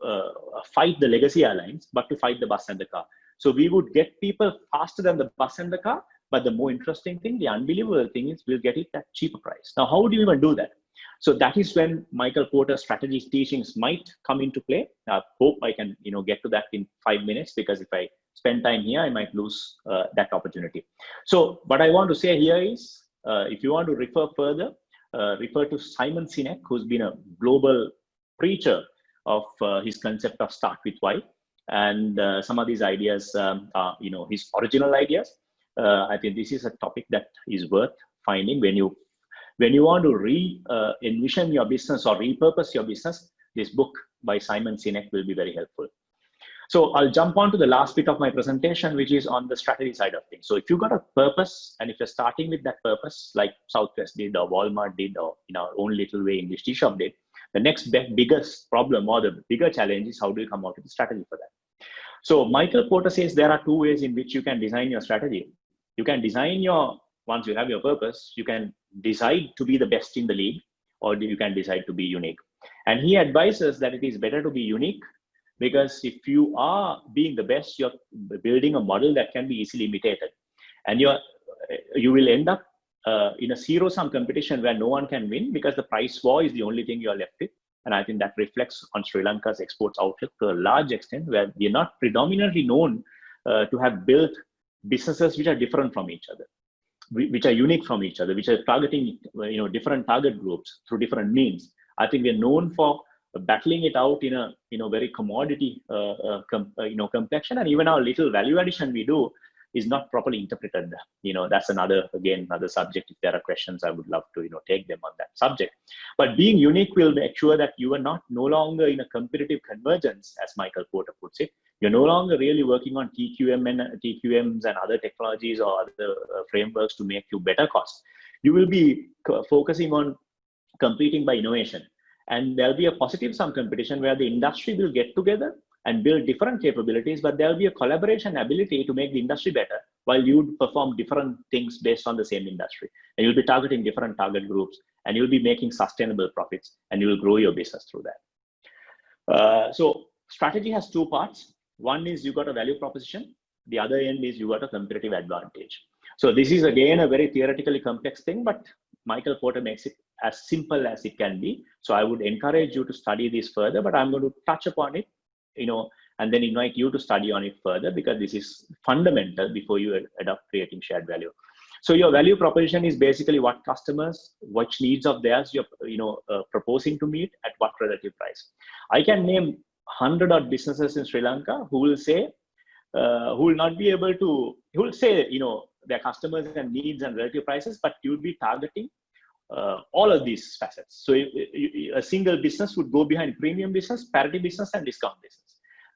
fight the legacy airlines, but to fight the bus and the car. So we would get people faster than the bus and the car, but the more interesting thing, the unbelievable thing is we'll get it at cheaper price. Now, how do you even do that? So that is when Michael Porter's strategy teachings might come into play. I hope I can get to that in 5 minutes, because if I spend time here, I might lose that opportunity. So what I want to say here is, if you want to refer further, refer to Simon Sinek, who's been a global preacher of his concept of start with why. And some of these ideas are his original ideas. I think this is a topic that is worth finding when you want to envision your business or repurpose your business. This book by Simon Sinek will be very helpful. So I'll jump on to the last bit of my presentation, which is on the strategy side of things. So if you got a purpose, and if you're starting with that purpose, like Southwest did, or Walmart did, or in our own little way English tea shop did, the next biggest problem or the bigger challenge is how do you come out with a strategy for that? So Michael Porter says there are 2 ways in which you can design your strategy. You can design once you have your purpose, you can decide to be the best in the league, or you can decide to be unique. And he advises that it is better to be unique, because if you are being the best, you're building a model that can be easily imitated. And you will end up in a zero-sum competition where no one can win, because the price war is the only thing you're left with. And I think that reflects on Sri Lanka's exports outlook to a large extent, where we are not predominantly known to have built businesses which are different from each other. which are unique from each other, which are targeting different target groups through different means. I think we're known for battling it out in a very commodity complexion, and even our little value addition we do is not properly interpreted. That's another subject. If there are questions, I would love to take them on that subject. But being unique will make sure that you are no longer in a competitive convergence, as Michael Porter puts it. You're no longer really working on TQMs and other technologies or other frameworks to make you better cost. You will be focusing on competing by innovation. And there'll be a positive sum competition where the industry will get together and build different capabilities, but there'll be a collaboration ability to make the industry better while you perform different things based on the same industry. And you'll be targeting different target groups, and you'll be making sustainable profits, and you will grow your business through that. So strategy has two parts. One is you got a value proposition. The other end is you got a competitive advantage. So this is again a very theoretically complex thing, but Michael Porter makes it as simple as it can be. So I would encourage you to study this further, but I'm going to touch upon it, and then invite you to study on it further, because this is fundamental before you adopt creating shared value. So your value proposition is basically what customers, which needs of theirs you're proposing to meet at what relative price. I can name 100 odd businesses in Sri Lanka who will say, who will not be able to, who will say, their customers and needs and relative prices, but you would be targeting all of these facets. So a single business would go behind premium business, parity business, and discount business.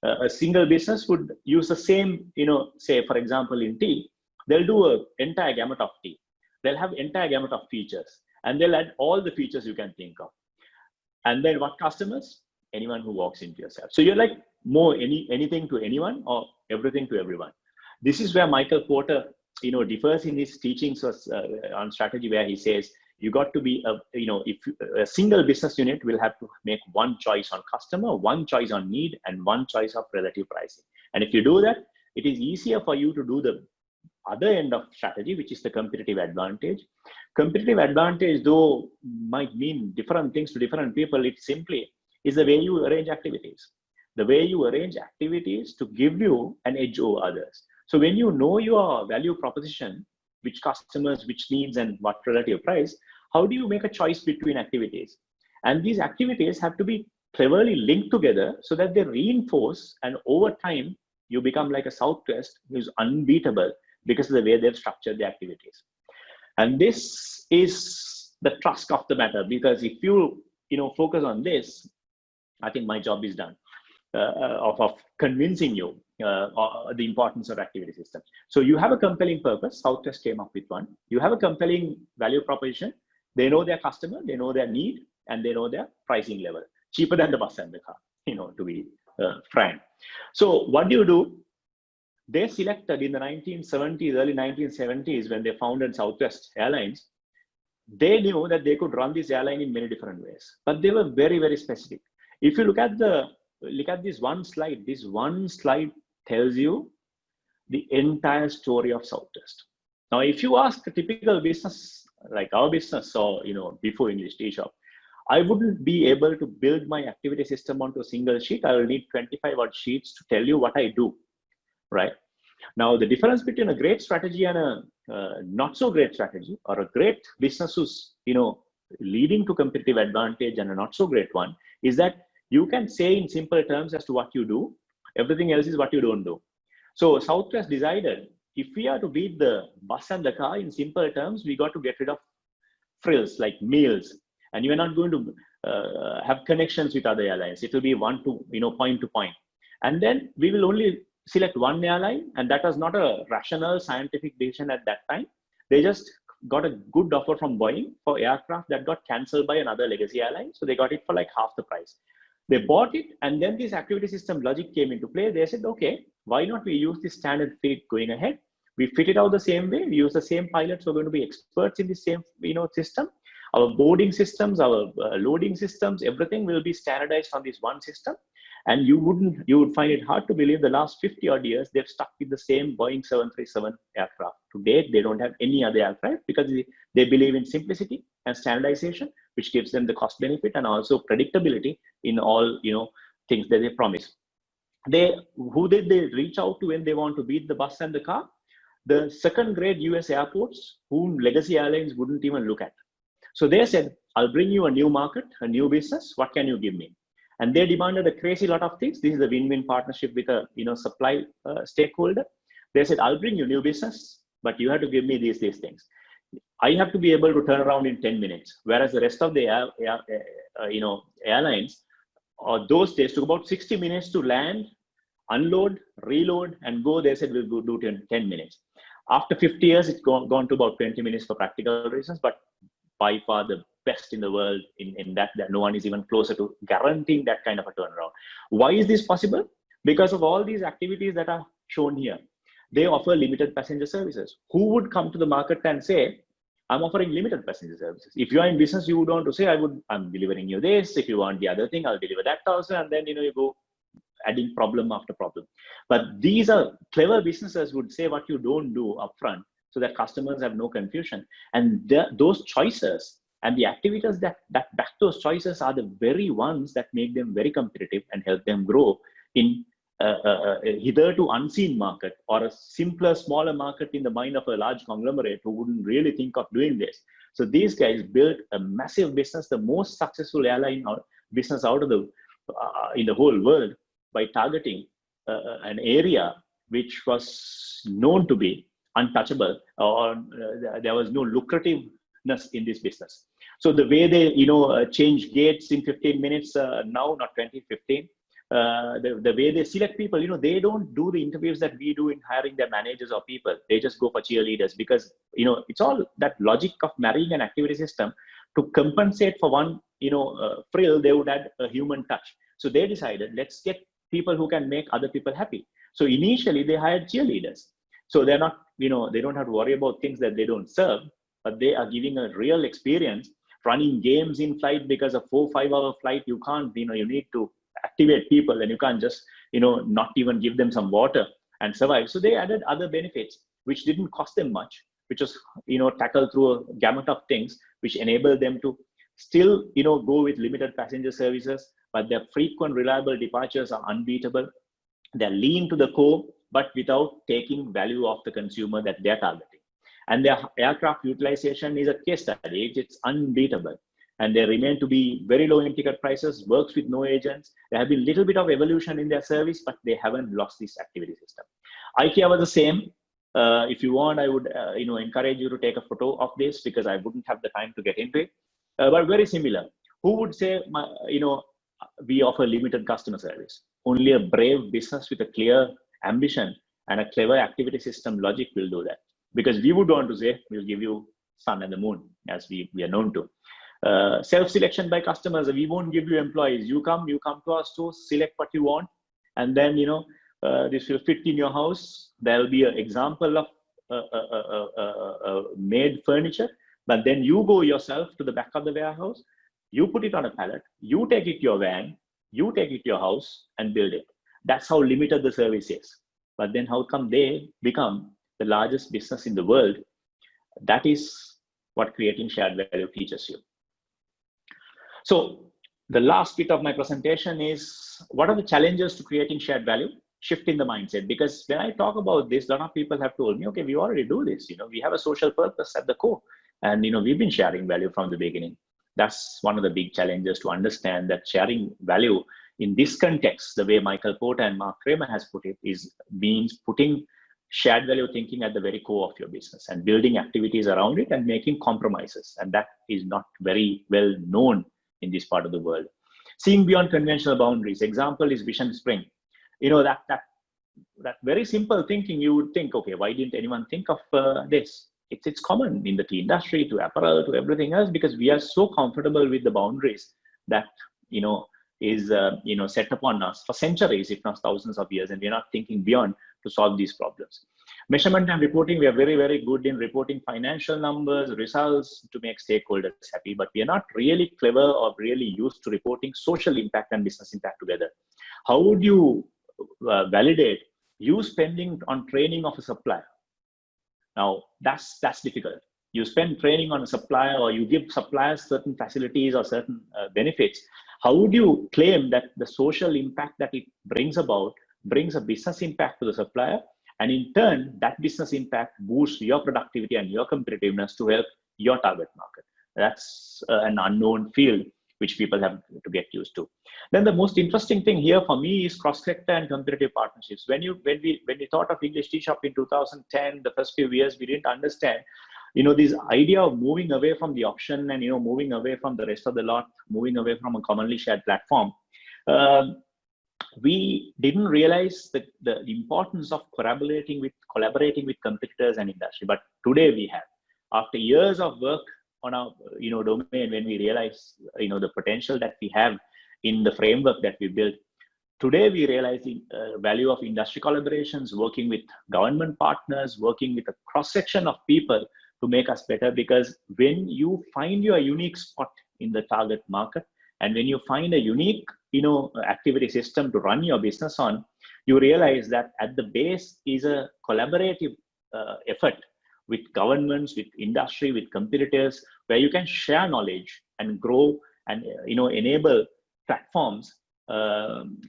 A single business would use the same, say for example in tea, they'll do an entire gamut of tea. They'll have entire gamut of features, and they'll add all the features you can think of. And then what customers? Anyone who walks into your shop. So you're like anything to anyone or everything to everyone. This is where Michael Porter, differs in his teachings on strategy, where he says you got to be if a single business unit will have to make one choice on customer, one choice on need, and one choice of relative pricing. And if you do that, it is easier for you to do the other end of strategy, which is the competitive advantage. Competitive advantage, though, might mean different things to different people. It simply is the way you arrange activities. The way you arrange activities to give you an edge over others. So when you know your value proposition, which customers, which needs, and what relative price, how do you make a choice between activities? And these activities have to be cleverly linked together so that they reinforce, and over time, you become like a Southwest who's unbeatable because of the way they've structured the activities. And this is the trust of the matter, because if you focus on this, I think my job is done of convincing you the importance of activity systems. So you have a compelling purpose. Southwest came up with one. You have a compelling value proposition. They know their customer, they know their need, and they know their pricing level. Cheaper than the bus and the car, to be frank. So what do? They selected in the 1970s, early 1970s, when they founded Southwest Airlines. They knew that they could run this airline in many different ways, but they were very, very specific. If you look at this one slide tells you the entire story of Southwest. Now, if you ask a typical business like our business or before English tea shop, I wouldn't be able to build my activity system onto a single sheet. I will need 25 odd sheets to tell you what I do, right? Now, the difference between a great strategy and a not so great strategy, or a great business who's leading to competitive advantage and a not so great one, is that you can say in simple terms as to what you do. Everything else is what you don't do. So Southwest decided, if we are to beat the bus and the car in simple terms, we got to get rid of frills like meals, and you're not going to have connections with other airlines. It will be point to point, and then we will only select one airline, and that was not a rational scientific decision at that time. They just got a good offer from Boeing for aircraft that got cancelled by another legacy airline, so they got it for like half the price. They bought it, and then this activity system logic came into play. They said, okay, why not we use this standard fleet going ahead? We fit it out the same way. We use the same pilots. We're going to be experts in the same system. Our boarding systems, our loading systems, everything will be standardized on this one system. And you would find it hard to believe the last 50 odd years, they've stuck with the same Boeing 737 aircraft. To date, they don't have any other aircraft because they believe in simplicity and standardization, which gives them the cost benefit and also predictability in all, things that they promise. Who did they reach out to when they want to beat the bus and the car? the second grade US airports whom legacy airlines wouldn't even look at. So they said, I'll bring you a new market, a new business. What can you give me? And they demanded a crazy lot of things. This is a win-win partnership with a supply stakeholder. They said, I'll bring you new business, but you have to give me these things. I have to be able to turn around in 10 minutes, whereas the rest of the airlines, those days took about 60 minutes to land, unload, reload, and go. They said we'll do it in 10 minutes. After 50 years, it's gone to about 20 minutes for practical reasons, but by far the best in the world in that no one is even closer to guaranteeing that kind of a turnaround. Why is this possible? Because of all these activities that are shown here. They offer limited passenger services. Who would come to the market and say, I'm offering limited passenger services? If you are in business, you would want to say, I'm delivering you this. If you want the other thing, I'll deliver that also. And then, you go adding problem after problem. But these are clever businesses would say what you don't do upfront so that customers have no confusion. And those choices and the activities that back those choices are the very ones that make them very competitive and help them grow in a hitherto unseen market, or a simpler, smaller market in the mind of a large conglomerate who wouldn't really think of doing this. So these guys built a massive business, the most successful airline business out of in the whole world, by targeting an area which was known to be untouchable, or there was no lucrativeness in this business. So the way they change gates in 15 minutes now, not 20, 15. The way they select people, they don't do the interviews that we do in hiring their managers or people. They just go for cheerleaders, because it's all that logic of marrying an activity system. To compensate for one frill, they would add a human touch. So they decided, let's get people who can make other people happy. So initially they hired cheerleaders. So they're not, they don't have to worry about things that they don't serve, but they are giving a real experience, running games in flight, because a 4-5 hour flight, you can't, you need to activate people, and you can't just not even give them some water and survive. So they added other benefits which didn't cost them much, which was tackled through a gamut of things which enabled them to still go with limited passenger services, but their frequent reliable departures are unbeatable. They're lean to the core, but without taking value off the consumer that they're targeting. And their aircraft utilization is a case study. It's unbeatable. And they remain to be very low in ticket prices, works with no agents. There have been a little bit of evolution in their service, but they haven't lost this activity system. IKEA was the same. If you want, I would encourage you to take a photo of this, because I wouldn't have the time to get into it. But very similar. Who would say, we offer limited customer service? Only a brave business with a clear ambition and a clever activity system logic will do that. Because we would want to say, we'll give you sun and the moon, as we are known to. Self-selection by customers. We won't give you employees. You come to our store, select what you want, and then this will fit in your house. There will be an example of made furniture, but then you go yourself to the back of the warehouse, you put it on a pallet, you take it to your van, you take it to your house and build it. That's how limited the service is. But then how come they become the largest business in the world? That is what creating shared value teaches you. So the last bit of my presentation is, what are the challenges to creating shared value? Shifting the mindset. Because when I talk about this, a lot of people have told me, okay, we already do this. We have a social purpose at the core. And, we've been sharing value from the beginning. That's one of the big challenges, to understand that sharing value in this context, the way Michael Porter and Mark Kramer has put it, means putting shared value thinking at the very core of your business and building activities around it and making compromises. And that is not very well known in this part of the world. Seeing beyond conventional boundaries. Example is Vision Spring. That very simple thinking, you would think, okay, why didn't anyone think of this? It's common in the tea industry, to apparel, to everything else, because we are so comfortable with the boundaries that is set upon us for centuries, if not thousands of years, and we're not thinking beyond to solve these problems. Measurement and reporting. We are very, very good in reporting financial numbers, results to make stakeholders happy, but we are not really clever or really used to reporting social impact and business impact together. How would you validate you spending on training of a supplier? Now, that's difficult. You spend training on a supplier, or you give suppliers certain facilities or certain benefits. How would you claim that the social impact that it brings about brings a business impact to the supplier, And in turn, that business impact boosts your productivity and your competitiveness to help your target market. That's an unknown field which people have to get used to. Then the most interesting thing here for me is cross-sector and competitive partnerships. When we thought of English Tea Shop in 2010, the first few years, we didn't understand, this idea of moving away from the option and, moving away from the rest of the lot, moving away from a commonly shared platform. We didn't realize that the importance of collaborating with competitors and industry. But today we have, after years of work on our domain, when we realize the potential that we have in the framework that we built, today we realize the value of industry collaborations, working with government partners, working with a cross section of people to make us better. Because when you find your unique spot in the target market, and when you find a unique activity system to run your business on, you realize that at the base is a collaborative effort with governments, with industry, with competitors, where you can share knowledge and grow and enable platforms.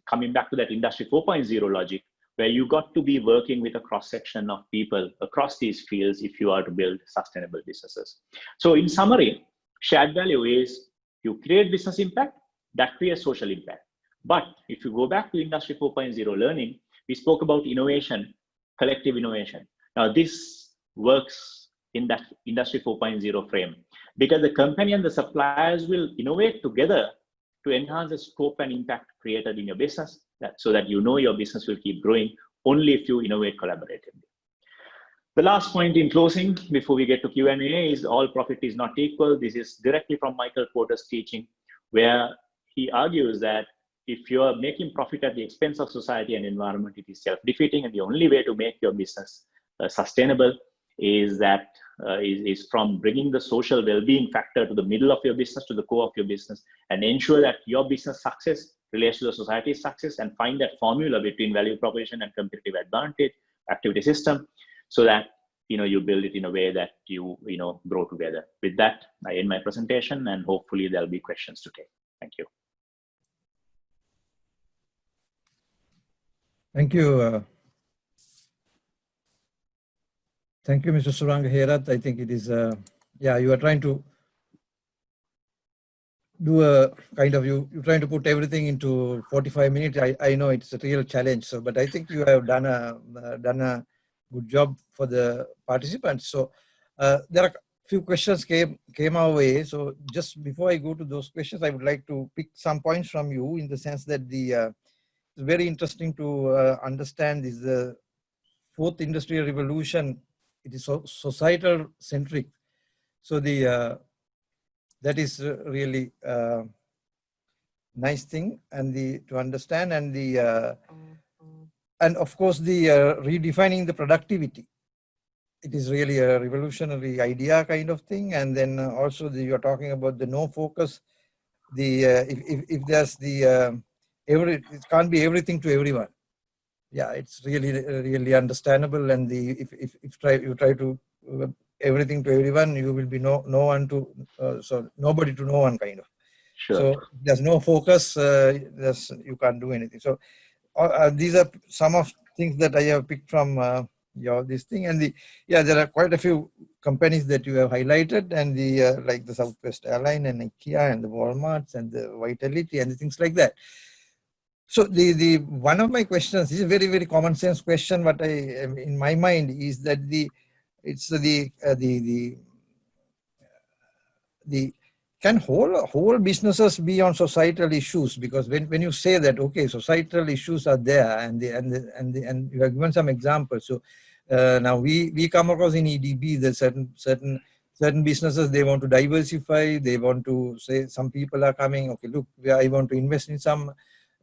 Coming back to that Industry 4.0 logic, where you got to be working with a cross section of people across these fields if you are to build sustainable businesses. So in summary, shared value is you create business impact that creates social impact. But if you go back to Industry 4.0 learning, we spoke about innovation, collective innovation. Now this works in that Industry 4.0 frame, because the company and the suppliers will innovate together to enhance the scope and impact created in your business, so that your business will keep growing only if you innovate collaboratively. The last point in closing, before we get to Q&A, is all profit is not equal. This is directly from Michael Porter's teaching, where he argues that if you are making profit at the expense of society and environment, it is self-defeating, and the only way to make your business sustainable is from bringing the social well-being factor to the middle of your business, to the core of your business, and ensure that your business success relates to the society's success, and find that formula between value proposition and competitive advantage, activity system, so that you build it in a way that you grow together. With that, I end my presentation, and hopefully there'll be questions to take. Thank you.
Thank you. Thank you, Mr. Suranga Herath. I think it is, you are trying to do a kind of, you're trying to put everything into 45 minutes. I know it's a real challenge, so, but I think you have done a good job for the participants. So there are a few questions came our way. So just before I go to those questions, I would like to pick some points from you, in the sense that it's very interesting to understand is the fourth industrial revolution. It is societal centric. So that is really nice thing, and to understand, and and of course the redefining the productivity. It is really a revolutionary idea kind of thing. And then also you are talking about the no focus. If there's it can't be everything to everyone. Yeah, it's really understandable. And if you try to everything to everyone, you will be no one to so nobody to no one kind of.
Sure.
So there's no focus. You can't do anything. So these are some of things that I have picked from this thing. And there are quite a few companies that you have highlighted, and like the Southwest Airlines and IKEA and the Walmarts and the Vitality and things like that. So the one of my questions is a very, very common sense question. What in my mind is that can whole businesses be on societal issues? Because when you say that, okay, societal issues are there, and you have given some examples. So now we come across in EDB that certain businesses, they want to diversify. They want to say, some people are coming, okay, look, I want to invest in some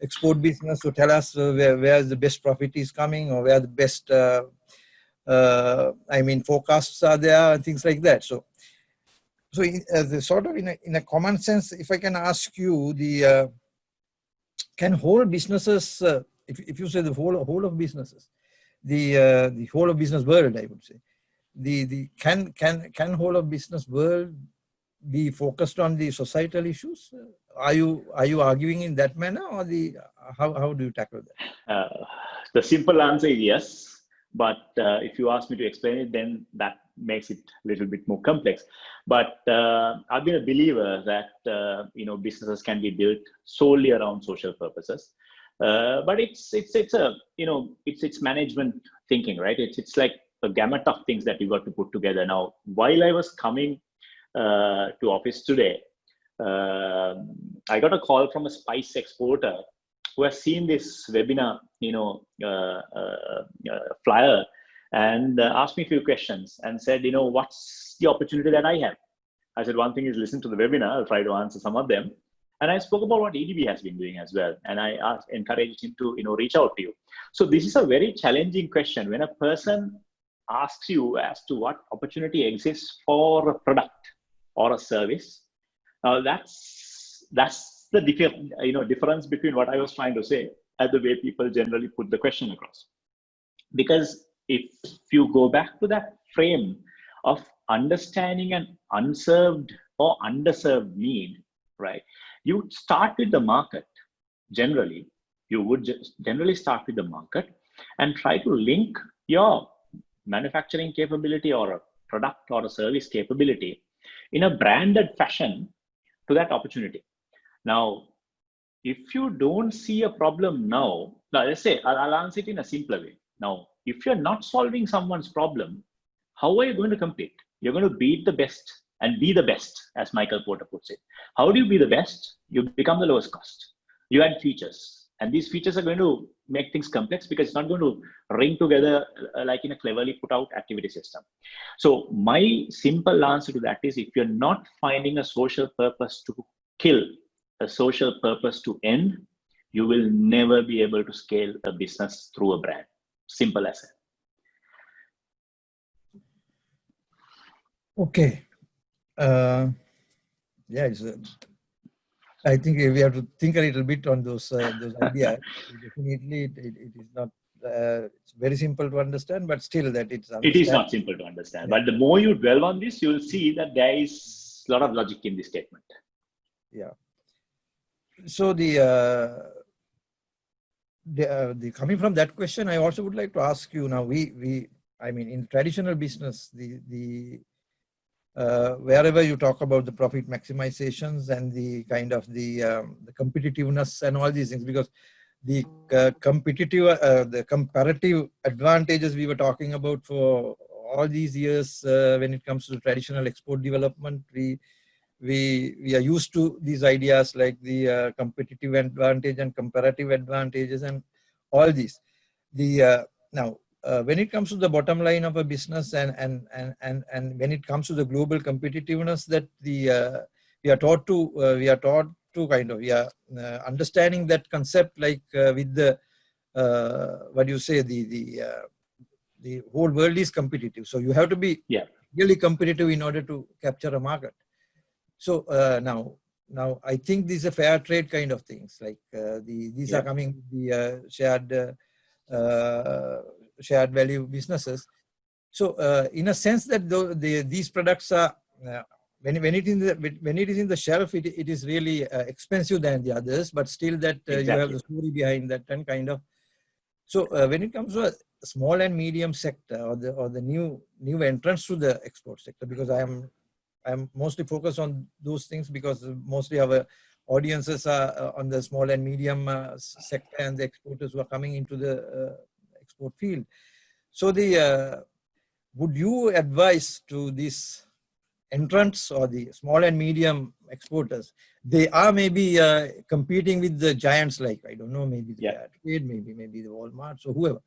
export business, so tell us where the best profit is coming, or where the best forecasts are there, and things like that. So the sort of in a common sense, if I can ask you, can whole businesses, if you say the whole of businesses, the whole of business world, I would say, can whole of business world be focused on the societal issues? Are you arguing in that manner, or how do you tackle that?
The simple answer is yes, But if you ask me to explain it, then that makes it a little bit more complex. But I've been a believer that businesses can be built solely around social purposes. But it's management thinking, right? It's like a gamut of things that you got to put together. Now, while I was coming to office today, I got a call from a spice exporter who has seen this webinar, flyer, and asked me a few questions and said, what's the opportunity that I have? I said, one thing is listen to the webinar. I'll try to answer some of them. And I spoke about what EDB has been doing as well. And I encouraged him to, reach out to you. So this is a very challenging question. When a person asks you as to what opportunity exists for a product or a service, that's the difference between what I was trying to say and the way people generally put the question across. Because if you go back to that frame of understanding an unserved or underserved need, right? You start with the market. Generally, you would just generally start with the market and try to link your manufacturing capability or a product or a service capability in a branded fashion to that opportunity. Now, if you don't see a problem now, let's say, I'll answer it in a simpler way. Now, if you're not solving someone's problem, how are you going to compete? You're going to beat the best and be the best, as Michael Porter puts it. How do you be the best? You become the lowest cost. You add features. And these features are going to make things complex because it's not going to ring together like in a cleverly put out activity system. So my simple answer to that is, if you're not finding a social purpose to kill, a social purpose to end, you will never be able to scale a business through a brand. Simple as that.
Okay. I think we have to think a little bit on those ideas. Definitely, it is not. It's very simple to understand, but still, that it's.
It is not simple to understand. Yeah. But the more you dwell on this, you will see that there is a lot of logic in this statement.
Yeah. So the coming from that question, I also would like to ask you now. I mean, in traditional business, wherever you talk about the profit maximizations and the kind of the competitiveness and all these things, because the the comparative advantages we were talking about for all these years when it comes to traditional export development, we are used to these ideas like the competitive advantage and comparative advantages and all these. Now, when it comes to the bottom line of a business and when it comes to the global competitiveness, that we are taught to kind of understanding that concept, like with the what do you say, the whole world is competitive, so you have to be really competitive in order to capture a market. So now I think these are fair trade kind of things, like these are coming the shared value businesses. So in a sense that these products are when it is in the shelf, it is really expensive than the others, but still that you have the story behind that and kind of. So when it comes to a small and medium sector or the new entrants to the export sector, because I'm mostly focused on those things because mostly our audiences are on the small and medium sector and the exporters who are coming into the export field. So would you advise to these entrants or the small and medium exporters, they are maybe competing with the giants, like, I don't know, maybe the trade, maybe the Walmart, so whoever.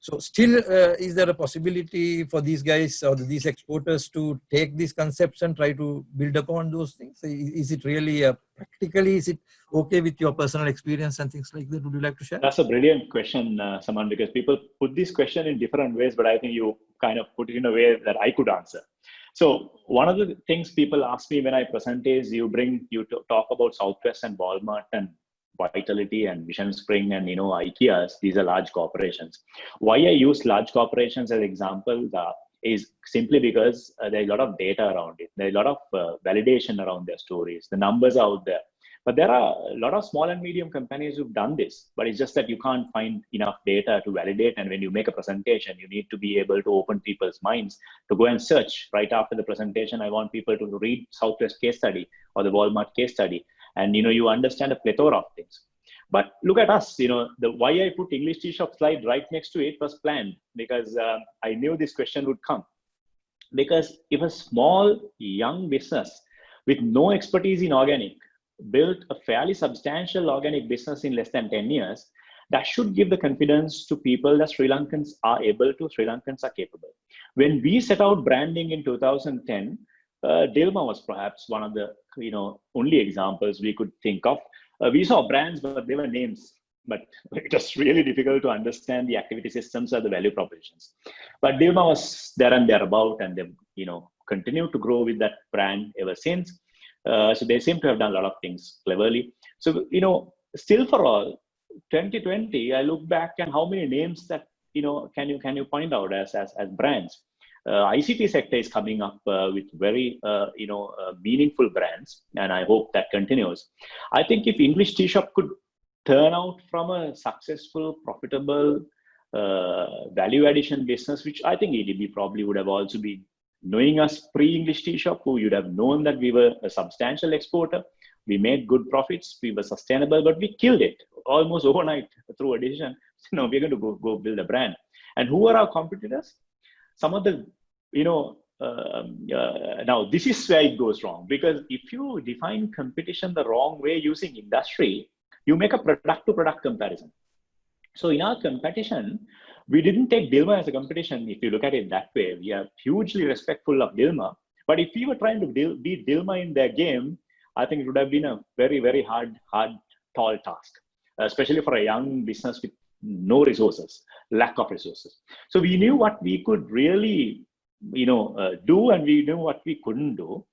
So still, is there a possibility for these guys or these exporters to take these concepts and try to build upon those things? Is it really practically, is it okay with your personal experience and things like that? Would you like to share?
That's a brilliant question, Saman, because people put this question in different ways, but I think you kind of put it in a way that I could answer. So one of the things people ask me when I present is you talk about Southwest and Walmart and Vitality and Mission Spring and IKEA. These are large corporations. Why I use large corporations as example is simply because there's a lot of data around it. There's a lot of validation around their stories. The numbers are out there. But there are a lot of small and medium companies who've done this, but it's just that you can't find enough data to validate. And when you make a presentation, you need to be able to open people's minds to go and search right after the presentation. I want people to read Southwest case study or the Walmart case study. And, you understand a plethora of things. But look at us, the why I put English tea shop slide right next to it was planned because I knew this question would come. Because if a small, young business with no expertise in organic built a fairly substantial organic business in less than 10 years, that should give the confidence to people that Sri Lankans are capable. When we set out branding in 2010, Dilma was perhaps one of the only examples we could think of. We saw brands, but they were names. But it was really difficult to understand the activity systems or the value propositions. But Dilma was there and thereabout, and they continued to grow with that brand ever since. So they seem to have done a lot of things cleverly. So still for all, 2020, I look back and how many names that can you point out as brands? ICT sector is coming up with very meaningful brands, and I hope that continues. I think if English Tea Shop could turn out from a successful, profitable value addition business, which I think EDB probably would have also been knowing us pre-English Tea Shop, who you'd have known that we were a substantial exporter. We made good profits, we were sustainable, but we killed it almost overnight through a decision. We're going to go build a brand. And who are our competitors? Some of the, now this is where it goes wrong, because if you define competition the wrong way using industry, you make a product to product comparison. So in our competition, we didn't take Dilma as a competition. If you look at it that way, we are hugely respectful of Dilma. But if we were trying to beat Dilma in their game, I think it would have been a very, very hard, tall task, especially for a young business with no resources, lack of resources. So we knew what we could really, do, and we knew what we couldn't do.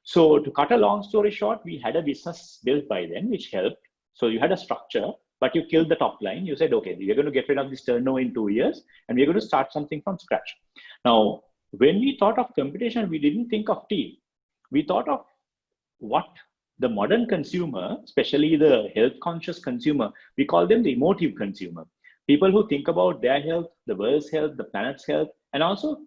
So to cut a long story short, we had a business built by then, which helped. So you had a structure, but you killed the top line. You said, okay, we're going to get rid of this turnover in 2 years, and we're going to start something from scratch. Now, when we thought of competition, we didn't think of tea. We thought of what the modern consumer, especially the health conscious consumer, we call them the emotive consumer. People who think about their health, the world's health, the planet's health, and also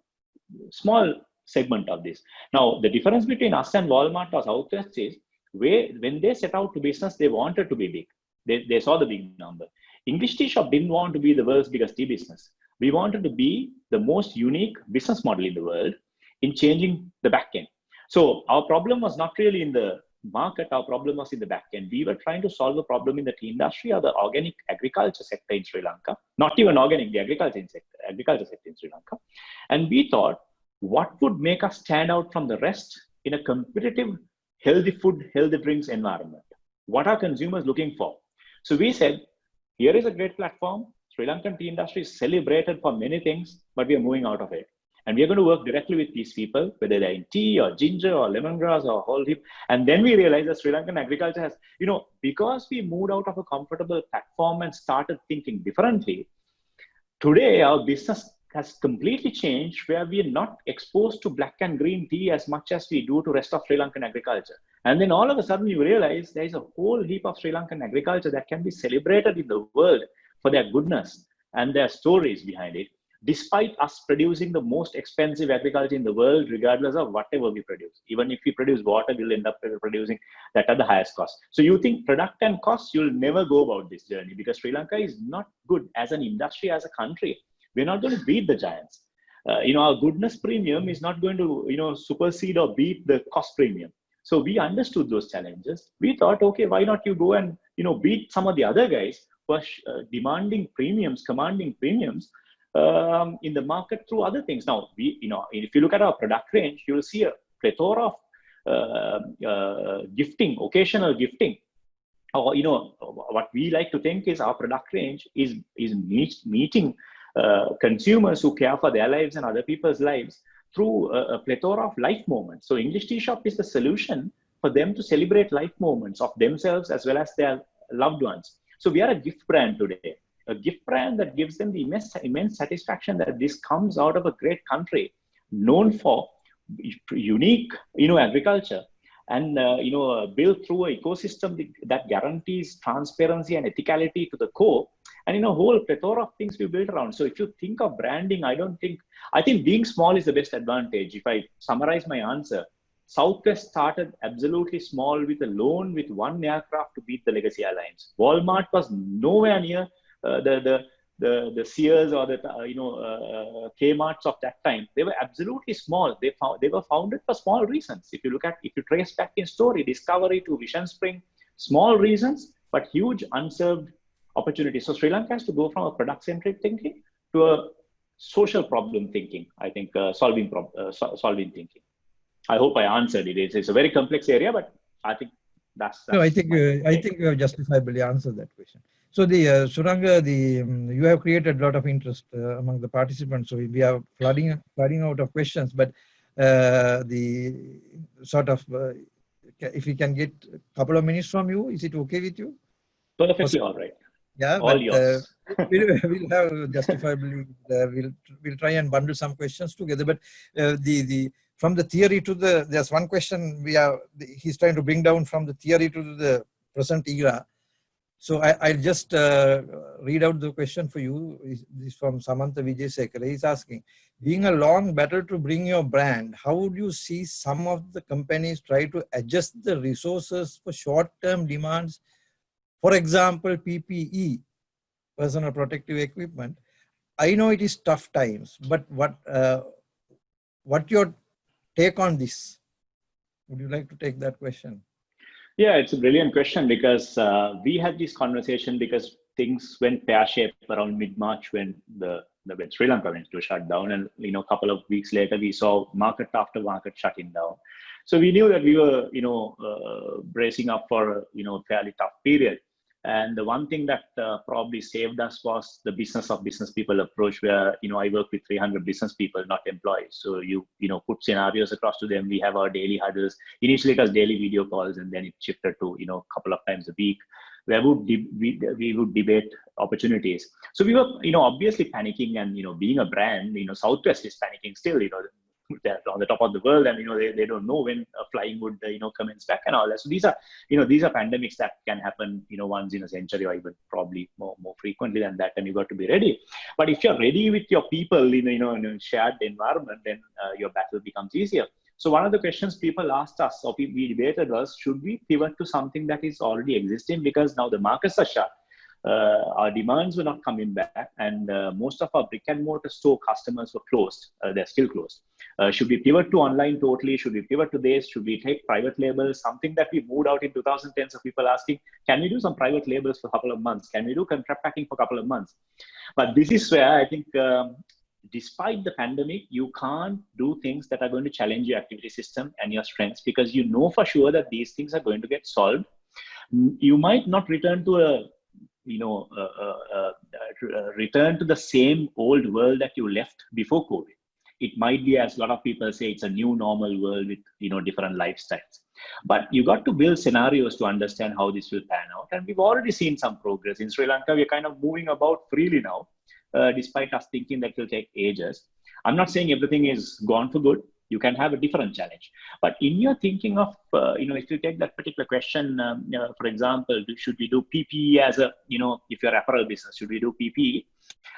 small segment of this. Now, the difference between us and Walmart or Southwest is when they set out to business, they wanted to be big. They saw the big number. English Tea Shop didn't want to be the world's biggest tea business. We wanted to be the most unique business model in the world in changing the back end. So our problem was not really in the market, our problem was in the back end. We were trying to solve a problem in the tea industry or the organic agriculture sector in Sri Lanka, not even organic, the agriculture sector in Sri Lanka. And we thought, what would make us stand out from the rest in a competitive, healthy food, healthy drinks environment? What are consumers looking for? So we said, here is a great platform. Sri Lankan tea industry is celebrated for many things, but we are moving out of it. And we are going to work directly with these people, whether they're in tea or ginger or lemongrass or whole heap. And then we realized that Sri Lankan agriculture has, because we moved out of a comfortable platform and started thinking differently, today our business has completely changed, where we are not exposed to black and green tea as much as we do to rest of Sri Lankan agriculture. And then all of a sudden you realize there is a whole heap of Sri Lankan agriculture that can be celebrated in the world for their goodness and their stories behind it, despite us producing the most expensive agriculture in the world, regardless of whatever we produce. Even if we produce water, we'll end up producing that at the highest cost. So you think product and cost, you'll never go about this journey, because Sri Lanka is not good as an industry, as a country. We're not going to beat the giants. Our goodness premium is not going to, supersede or beat the cost premium. So we understood those challenges. We thought, okay, why not you go and, beat some of the other guys who are commanding premiums in the market through other things. Now, if you look at our product range, you'll see a plethora of gifting, occasional gifting. Or, what we like to think is our product range is meeting consumers who care for their lives and other people's lives through a plethora of life moments. So English Tea Shop is the solution for them to celebrate life moments of themselves as well as their loved ones. So we are a gift brand today, a gift brand that gives them the immense satisfaction that this comes out of a great country known for unique, agriculture, and build through an ecosystem that guarantees transparency and ethicality to the core. And whole plethora of things we built around. So if you think of branding, I think being small is the best advantage. If I summarize my answer, Southwest started absolutely small with a loan with one aircraft to beat the legacy airlines. Walmart was nowhere near the Sears or the Kmarts of that time. They were absolutely small. They were founded for small reasons. If you trace back in story, Discovery to Vision Spring, small reasons but huge unserved opportunities. So Sri Lanka has to go from a product-centric thinking to a social problem thinking. I think solving thinking. I hope I answered it. It's a very complex area, but I think that's
no, I think you have justifiably answered that question. So the Suranga, you have created a lot of interest among the participants. So we are flooding out of questions, but the sort of if we can get a couple of minutes from you, is it okay with you?
Perfectly all right.
Yeah,
all
but
yours.
we'll have justifiably we'll try and bundle some questions together. But from the theory to there's one question he's trying to bring down from the theory to the present era. So I'll just read out the question for you. This is from Samantha Vijay Sekara. He's asking, being a long battle to bring your brand, how would you see some of the companies try to adjust the resources for short-term demands? For example, PPE, personal protective equipment. I know it is tough times, but what your take on this? Would you like to take that question?
Yeah, it's a brilliant question because we had this conversation because things went pear-shaped around mid-March when when Sri Lanka went to shut down, and a couple of weeks later we saw market after market shutting down. So we knew that we were bracing up for a fairly tough period. And the one thing that probably saved us was the business of business people approach, where I work with 300 business people, not employees. So you put scenarios across to them. We have our daily huddles. Initially it was daily video calls, and then it shifted to a couple of times a week, where we would debate opportunities. So we were obviously panicking, and being a brand, Southwest is panicking still. They're on the top of the world, and they don't know when flying would commence back and all that. So these are pandemics that can happen once in a century, or even probably more frequently than that, and you got to be ready. But if you're ready with your people in a shared environment, then your battle becomes easier. So one of the questions people asked us, or we debated, was, should we pivot to something that is already existing, because now the markets are shut. Our demands were not coming back, and most of our brick and mortar store customers were closed. They're still closed. Should we pivot to online totally? Should we pivot to this? Should we take private labels? Something that we moved out in 2010. So people asking, can we do some private labels for a couple of months? Can we do contract packing for a couple of months? But this is where I think, despite the pandemic, you can't do things that are going to challenge your activity system and your strengths, because you know for sure that these things are going to get solved. You might not return to return to the same old world that you left before COVID. It might be, as a lot of people say, it's a new normal world with different lifestyles. But you got to build scenarios to understand how this will pan out. And we've already seen some progress. In Sri Lanka, we're kind of moving about freely now, despite us thinking that it will take ages. I'm not saying everything is gone for good. You can have a different challenge. But in your thinking of, if you take that particular question, for example, should we do PPE as a, if you're apparel business, should we do PPE?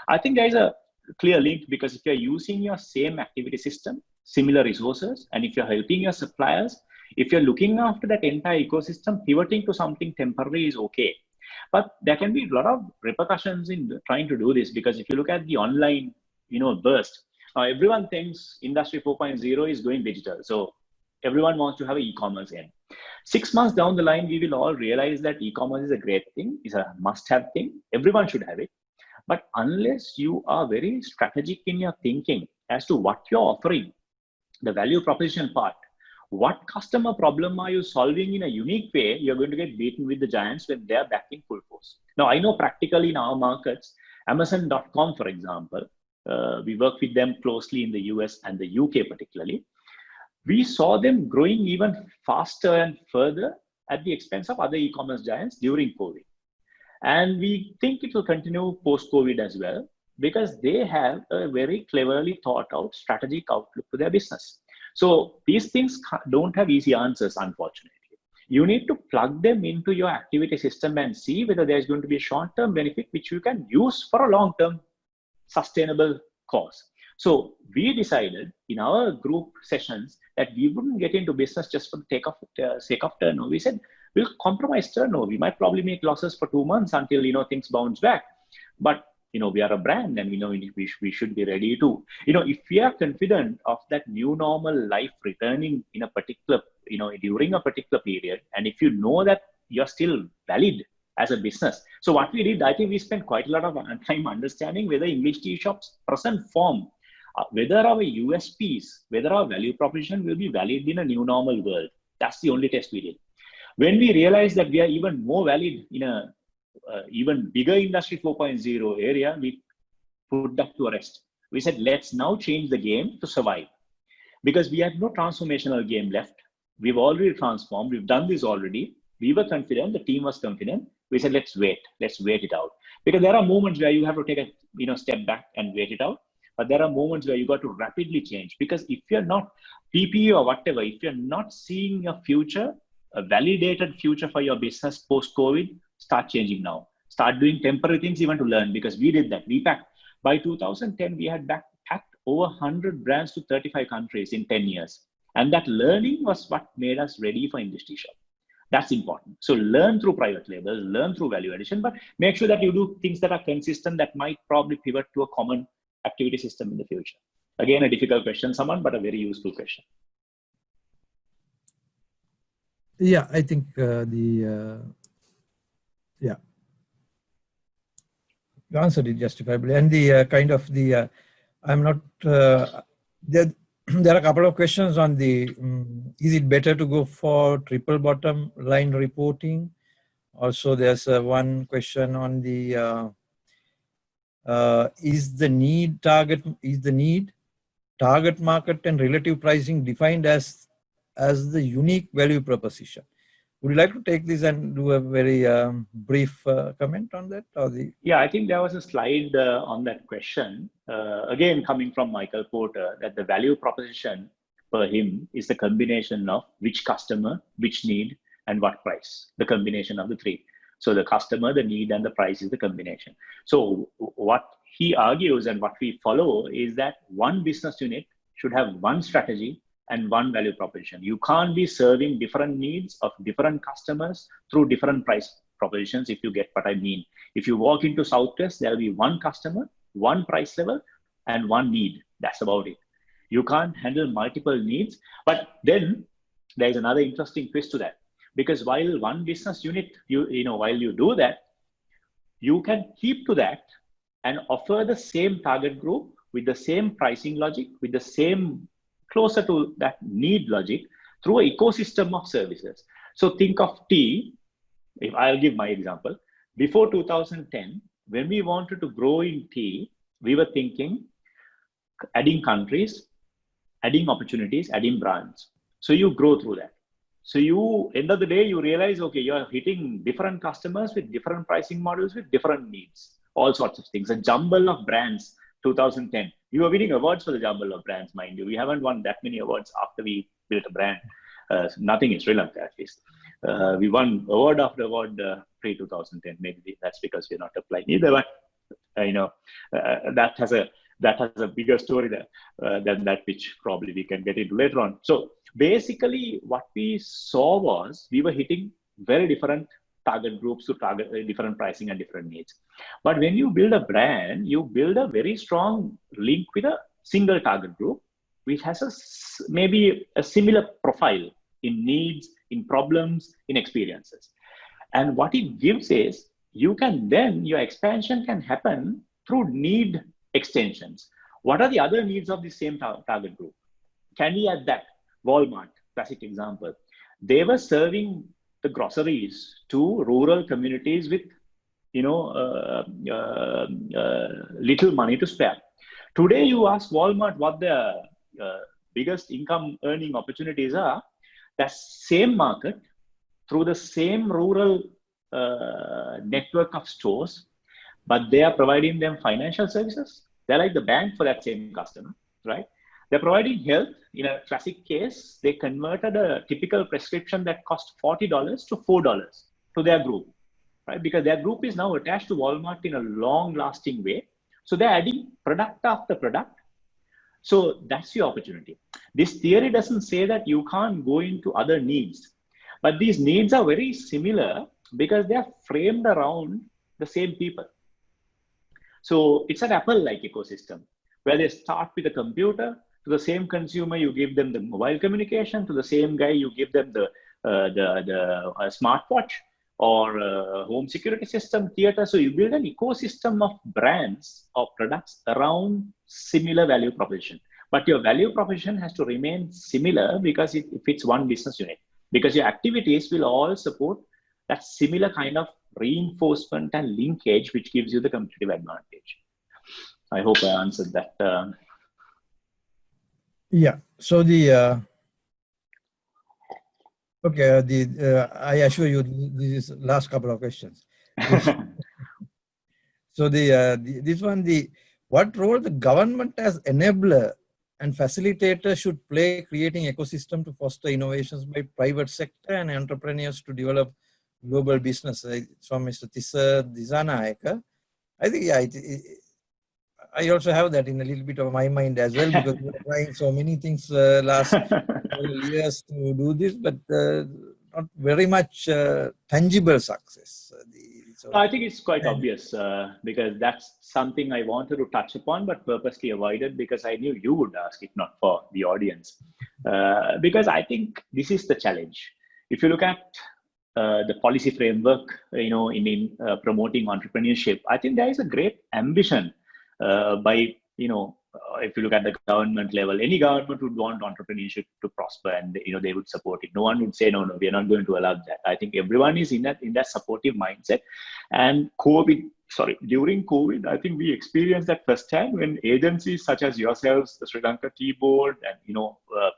I think there is a clear link, because if you're using your same activity system, similar resources, and if you're helping your suppliers, if you're looking after that entire ecosystem, pivoting to something temporary is okay. But there can be a lot of repercussions in trying to do this, because if you look at the online, burst, everyone thinks Industry 4.0 is going digital. So everyone wants to have an e-commerce in. 6 months down the line, we will all realize that e-commerce is a great thing, is a must-have thing. Everyone should have it. But unless you are very strategic in your thinking as to what you're offering, the value proposition part, what customer problem are you solving in a unique way, you're going to get beaten with the giants when they're back in full force. Now, I know practically in our markets, Amazon.com, for example, we work with them closely in the US and the UK particularly. We saw them growing even faster and further at the expense of other e-commerce giants during COVID. And we think it will continue post-COVID as well, because they have a very cleverly thought out strategic outlook to their business. So these things don't have easy answers, unfortunately. You need to plug them into your activity system and see whether there's going to be a short-term benefit which you can use for a long-term sustainable cause. So we decided in our group sessions that we wouldn't get into business just for the sake of turnover. We said, we'll compromise turnover. We might probably make losses for 2 months until, things bounce back. But, we are a brand and we should be ready to, if we are confident of that new normal life returning in a particular, during a particular period, and if you know that you're still valid as a business. So what we did, I think we spent quite a lot of time understanding whether English tea shops present form, whether our USPs, whether our value proposition will be valid in a new normal world. That's the only test we did. When we realized that we are even more valid in a even bigger industry 4.0 area, we put that to a rest. We said, let's now change the game to survive, because we had no transformational game left. We've already transformed. We've done this already. We were confident. The team was confident. We said, let's wait it out, because there are moments where you have to take a step back and wait it out. But there are moments where you got to rapidly change, because if you're not PPE or whatever, if you're not seeing a future, a validated future for your business post-COVID, start changing now. Start doing temporary things even to learn, because we did that. We packed. By 2010, we had packed over 100 brands to 35 countries in 10 years. And that learning was what made us ready for industry shop. That's important. So learn through private labels, learn through value addition, but make sure that you do things that are consistent, that might probably pivot to a common activity system in the future. Again, a difficult question, someone, but a very useful question.
Yeah, I think you answered it justifiably. And the I'm not, there are a couple of questions on the, is it better to go for triple bottom line reporting? Also, there's one question on the, is the need, target market and relative pricing defined as the unique value proposition? Would you like to take this and do a very brief comment on that?
Yeah, I think there was a slide on that question. Again, coming from Michael Porter, that the value proposition for him is the combination of which customer, which need, and what price, the combination of the three. So the customer, the need, and the price is the combination. So what he argues and what we follow is that one business unit should have one strategy and one value proposition. You can't be serving different needs of different customers through different price propositions, if you get what I mean. If you walk into Southwest, there'll be one customer, one price level, and one need. That's about it. You can't handle multiple needs. But then there's another interesting twist to that. Because while one business unit, while you do that, you can keep to that and offer the same target group with the same pricing logic, with the same closer to that need logic through an ecosystem of services. So think of tea. If I'll give my example, before 2010, when we wanted to grow in tea, we were thinking adding countries, adding opportunities, adding brands. So you grow through that. So you, end of the day, you realize, okay, you're hitting different customers with different pricing models, with different needs, all sorts of things. A jumble of brands, 2010. You were winning awards for the jumble of brands, mind you. We haven't won that many awards after we built a brand. Nothing in Sri Lanka, at least. We won award after award pre-2010. Maybe that's because we're not applying either. But that has a bigger story there than that, which probably we can get into later on. So basically, what we saw was we were hitting very different target groups to target different pricing and different needs. But when you build a brand, you build a very strong link with a single target group, which has maybe a similar profile in needs, in problems, in experiences. And what it gives is, you can then, your expansion can happen through need extensions. What are the other needs of the same target group? Can we add that? Walmart, classic example. They were serving the groceries to rural communities with, little money to spare. Today, you ask Walmart what their biggest income earning opportunities are. That same market, through the same rural network of stores, but they are providing them financial services. They're like the bank for that same customer, right? They're providing health. In a classic case, they converted a typical prescription that cost $40 to $4 to their group, right? Because their group is now attached to Walmart in a long-lasting way. So they're adding product after product. So that's your opportunity. This theory doesn't say that you can't go into other needs, but these needs are very similar because they are framed around the same people. So it's an Apple-like ecosystem where they start with a computer. To the same consumer, you give them the mobile communication. To the same guy, you give them the smartwatch or home security system, theater. So you build an ecosystem of brands or products around similar value proposition. But your value proposition has to remain similar because it fits one business unit. Because your activities will all support that similar kind of reinforcement and linkage, which gives you the competitive advantage. I hope I answered that.
Yeah. So I assure you, this is last couple of questions. So what role the government as enabler and facilitator should play creating ecosystem to foster innovations by private sector and entrepreneurs to develop global business? It's from Mr. Tissa Disanayaka. I think, I also have that in a little bit of my mind as well, because we're trying so many things last years to do this, but not very much tangible success.
I think it's quite obvious because that's something I wanted to touch upon, but purposely avoided because I knew you would ask, if not for the audience. Because I think this is the challenge. If you look at the policy framework, in promoting entrepreneurship, I think there is a great ambition by, if you look at the government level, any government would want entrepreneurship to prosper, and they would support it. No one would say, no, we are not going to allow that. I think everyone is in that supportive mindset. And during COVID, I think we experienced that firsthand when agencies such as yourselves, the Sri Lanka Tea Board, and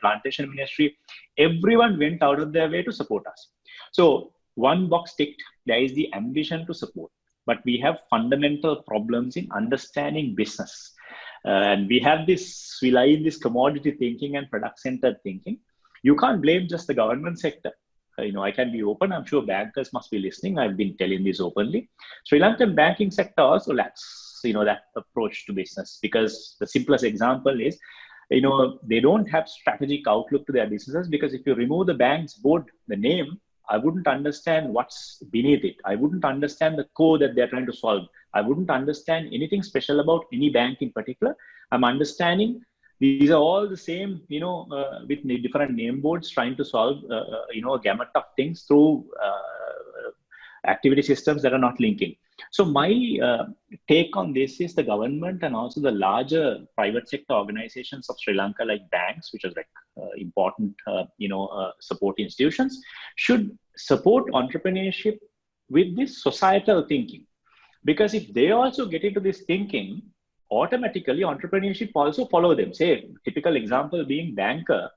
Plantation Ministry, everyone went out of their way to support us. So one box ticked, there is the ambition to support, but we have fundamental problems in understanding business. And we lie in this commodity thinking and product-centered thinking. You can't blame just the government sector. I can be open. I'm sure bankers must be listening. I've been telling this openly. Sri Lankan banking sector also lacks, that approach to business, because the simplest example is, they don't have strategic outlook to their businesses, because if you remove the bank's board, the name, I wouldn't understand what's beneath it. I wouldn't understand the core that they're trying to solve. I wouldn't understand anything special about any bank in particular. I'm understanding these are all the same, with different name boards trying to solve, a gamut of things through activity systems that are not linking. So my take on this is the government and also the larger private sector organizations of Sri Lanka, like banks, which are like important, support institutions, should support entrepreneurship with this societal thinking. Because if they also get into this thinking, automatically entrepreneurship also follow them. Say, typical example being banker,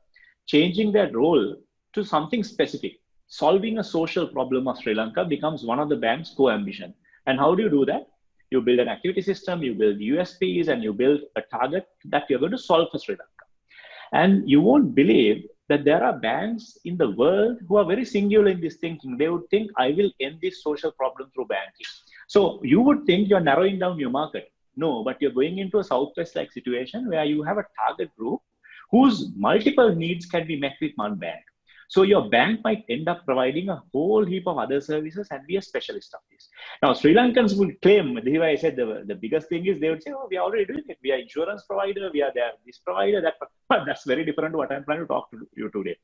changing their role to something specific. Solving a social problem of Sri Lanka becomes one of the bank's core ambition. And how do you do that? You build an activity system, you build USPs, and you build a target that you're going to solve for Sri Lanka. And you won't believe that there are banks in the world who are very singular in this thinking. They would think, I will end this social problem through banking. So you would think you're narrowing down your market. No, but you're going into a Southwest-like situation where you have a target group whose multiple needs can be met with one bank. So your bank might end up providing a whole heap of other services and be a specialist of this. Now, Sri Lankans will claim, this is why I said the biggest thing is they would say, oh, we are already doing it. We are insurance provider, we are this provider, that, but that's very different to what I'm trying to talk to you today.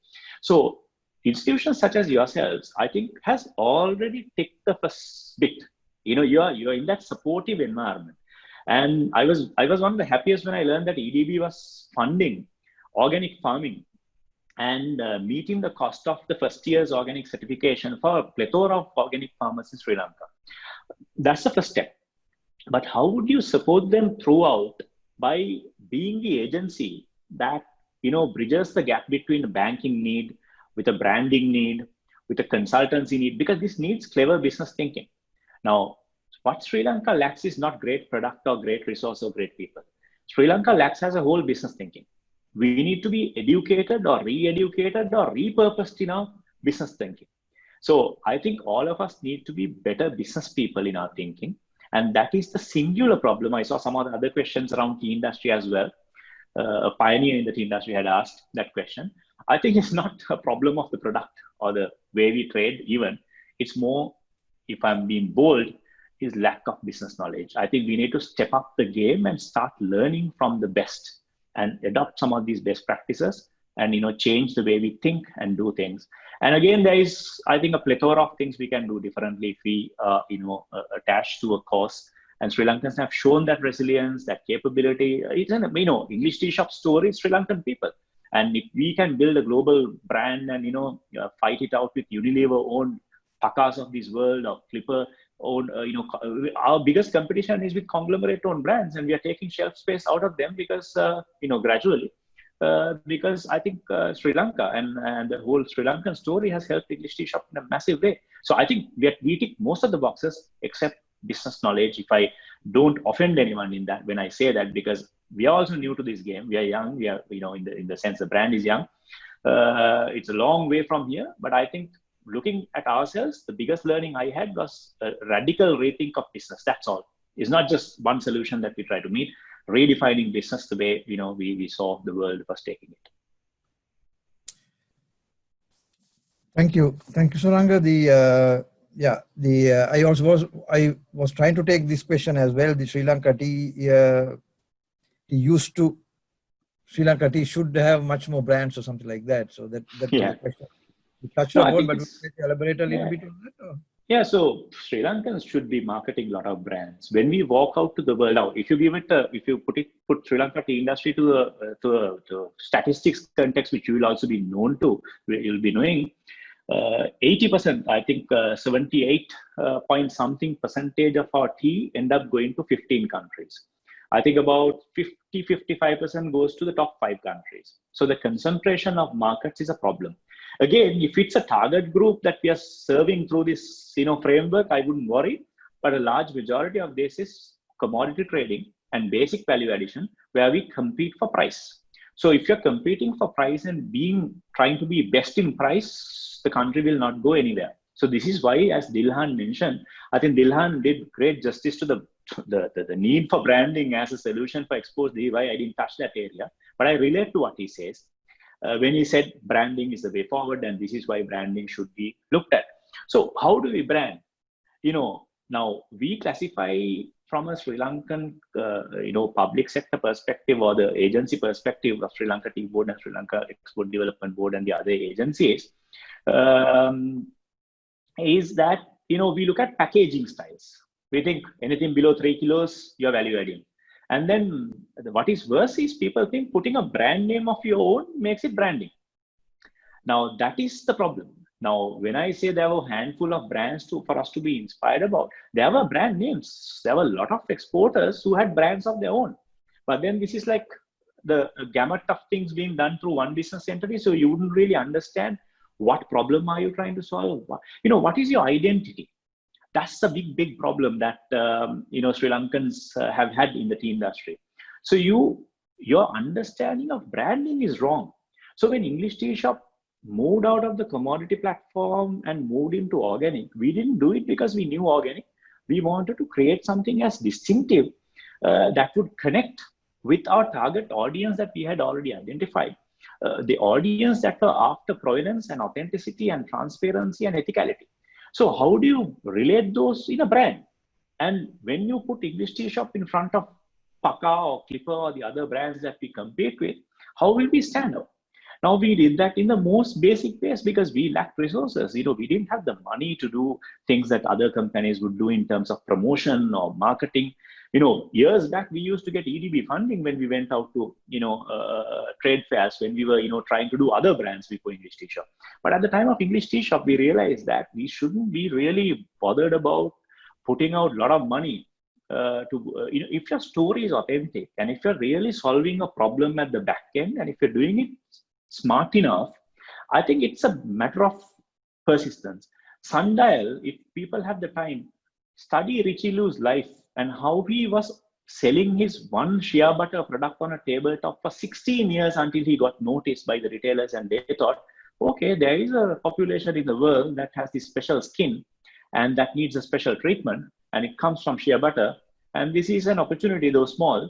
So institutions such as yourselves, I think, has already ticked the first bit. You're in that supportive environment. And I was one of the happiest when I learned that EDB was funding organic farming and meeting the cost of the first year's organic certification for a plethora of organic farmers in Sri Lanka. That's the first step. But how would you support them throughout by being the agency that, bridges the gap between a banking need with a branding need, with a consultancy need, because this needs clever business thinking. Now, what Sri Lanka lacks is not great product or great resource or great people. Sri Lanka lacks as a whole business thinking. we need to be educated or re-educated or repurposed in our business thinking. So I think all of us need to be better business people in our thinking. And that is the singular problem. I saw some of the other questions around tea industry as well. A pioneer in the tea industry had asked that question. I think it's not a problem of the product or the way we trade even. It's more, if I'm being bold, is lack of business knowledge. I think we need to step up the game and start learning from the best and adopt some of these best practices and change the way we think and do things. And again, there is, I think, a plethora of things we can do differently if we attach to a cause. And Sri Lankans have shown that resilience, that capability. It's an English tea shop story is Sri Lankan people. And if we can build a global brand and fight it out with Unilever-owned Pakas of this world or Clipper, our biggest competition is with conglomerate-owned brands, and we are taking shelf space out of them because gradually. Because I think Sri Lanka and the whole Sri Lankan story has helped English tea shop in a massive way. So I think we tick most of the boxes except business knowledge. If I don't offend anyone in that when I say that, because we are also new to this game. We are young. We are in the sense the brand is young. It's a long way from here, but I think looking at ourselves, the biggest learning I had was a radical rethink of business. That's all. It's not just one solution that we try to meet. Redefining business the way we saw the world was taking it.
Thank you, Suranga. I was trying to take this question as well. The Sri Lanka tea Sri Lanka tea should have much more brands or something like that. So that was a question you touched upon, but would you elaborate a little bit on that? Or?
Yeah, so Sri Lankans should be marketing a lot of brands. When we walk out to the world now, if you put Sri Lanka tea industry to a statistics context, which you will also be known to, you'll be knowing, 80%, I think 78 point something percentage of our tea end up going to 15 countries. I think about 55% goes to the top 5 countries. So the concentration of markets is a problem. Again, if it's a target group that we are serving through this framework, I wouldn't worry. But a large majority of this is commodity trading and basic value addition, where we compete for price. So if you're competing for price and trying to be best in price, the country will not go anywhere. So this is why, as Dilhan mentioned, I think Dilhan did great justice to the need for branding as a solution for exports. Why I didn't touch that area, but I relate to what he says. When he said branding is the way forward, and this is why branding should be looked at. So how do we brand? Now we classify from a Sri Lankan, public sector perspective or the agency perspective of Sri Lanka Tea Board and Sri Lanka Export Development Board and the other agencies, is that, we look at packaging styles. We think anything below 3 kilos, you're value adding. And then what is worse is people think putting a brand name of your own makes it branding. Now that is the problem. Now, when I say there were a handful of brands for us to be inspired about, there were brand names. There were a lot of exporters who had brands of their own. But then this is like the gamut of things being done through one business entity. So you wouldn't really understand what problem are you trying to solve. What is your identity? That's a big problem that Sri Lankans have had in the tea industry. So your understanding of branding is wrong. So when English Tea Shop moved out of the commodity platform and moved into organic, we didn't do it because we knew organic. We wanted to create something as distinctive that would connect with our target audience that we had already identified. The audience that were after provenance and authenticity and transparency and ethicality. So how do you relate those in a brand? And when you put English Tea Shop in front of Paka or Clipper or the other brands that we compete with, how will we stand out? Now we did that in the most basic ways because we lacked resources. We didn't have the money to do things that other companies would do in terms of promotion or marketing. Years back, we used to get EDB funding when we went out to, trade fairs, when we were, trying to do other brands before English Tea Shop. But at the time of English Tea Shop, we realized that we shouldn't be really bothered about putting out a lot of money if your story is authentic and if you're really solving a problem at the back end, and if you're doing it smart enough, I think it's a matter of persistence. Sundial, if people have the time, study Richie Liu's life and how he was selling his one shea butter product on a tabletop for 16 years until he got noticed by the retailers, and they thought, okay, there is a population in the world that has this special skin and that needs a special treatment, and it comes from shea butter, and this is an opportunity, though small.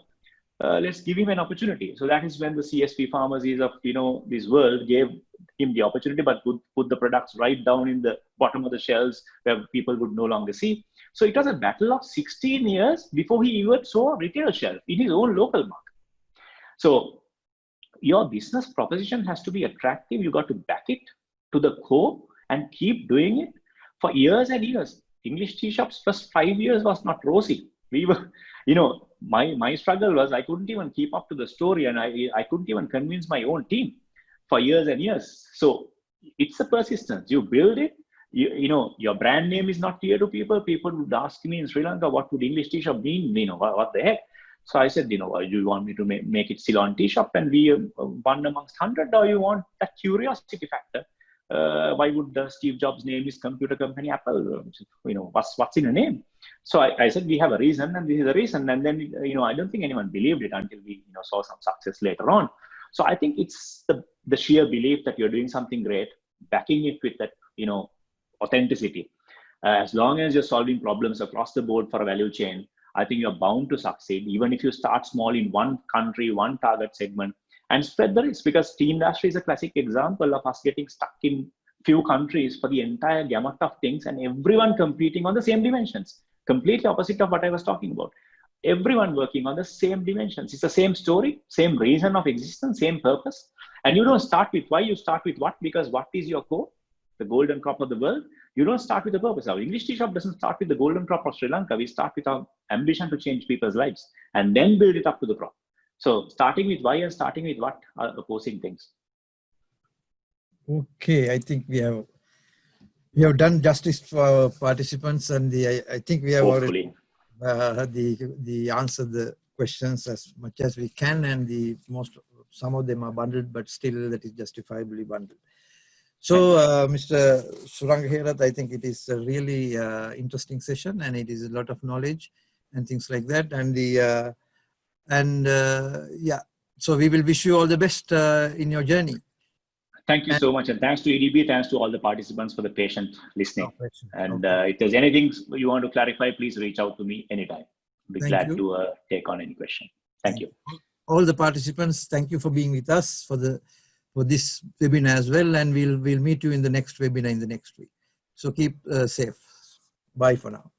Let's give him an opportunity. So that is when the CSP pharmacies of this world gave him the opportunity, but would put the products right down in the bottom of the shelves where people would no longer see. So it was a battle of 16 years before he even saw a retail shelf in his own local market. So your business proposition has to be attractive. You got to back it to the core and keep doing it for years and years. English tea shops first 5 years was not rosy. We were, my struggle was I couldn't even keep up to the story, and I couldn't even convince my own team for years and years. So it's a persistence. You build it. Your brand name is not clear to people. People would ask me in Sri Lanka, what would English tea shop mean? What the heck? So I said, do you want me to make it Ceylon tea shop and be one amongst 100, or you want that curiosity factor? Why would Steve Jobs name his computer company Apple? What's in a name? So I said, we have a reason, and this is the reason. And then, I don't think anyone believed it until we saw some success later on. So I think it's the sheer belief that you're doing something great, backing it with that, authenticity. As long as you're solving problems across the board for a value chain, I think you're bound to succeed, even if you start small in one country, one target segment, and spread the risk. Because tea industry is a classic example of us getting stuck in few countries for the entire gamut of things, and everyone competing on the same dimensions. Completely opposite of what I was talking about. Everyone working on the same dimensions. It's the same story, same reason of existence, same purpose. And you don't start with why, you start with what, because what is your core? The golden crop of the world. You don't start with the purpose. Our English tea shop doesn't start with the golden crop of Sri Lanka. We start with our ambition to change people's lives and then build it up to the crop. So starting with why and starting with what are opposing things.
Okay, I think we have done justice for our participants, and I think we have
Hopefully
already answered the questions as much as we can, and some of them are bundled, but still that is justifiably bundled. So, Mr. Suranga Herath, I think it is a really interesting session, and it is a lot of knowledge and things like that. And so we will wish you all the best in your journey.
Thank you so much, and thanks to EDB, thanks to all the participants for the patient listening. And if there's anything you want to clarify, please reach out to me anytime. I'll be glad to take on any question. Thank you.
All the participants, thank you for being with us for this webinar as well, and we'll meet you in the next webinar in the next week. So keep safe. Bye for now.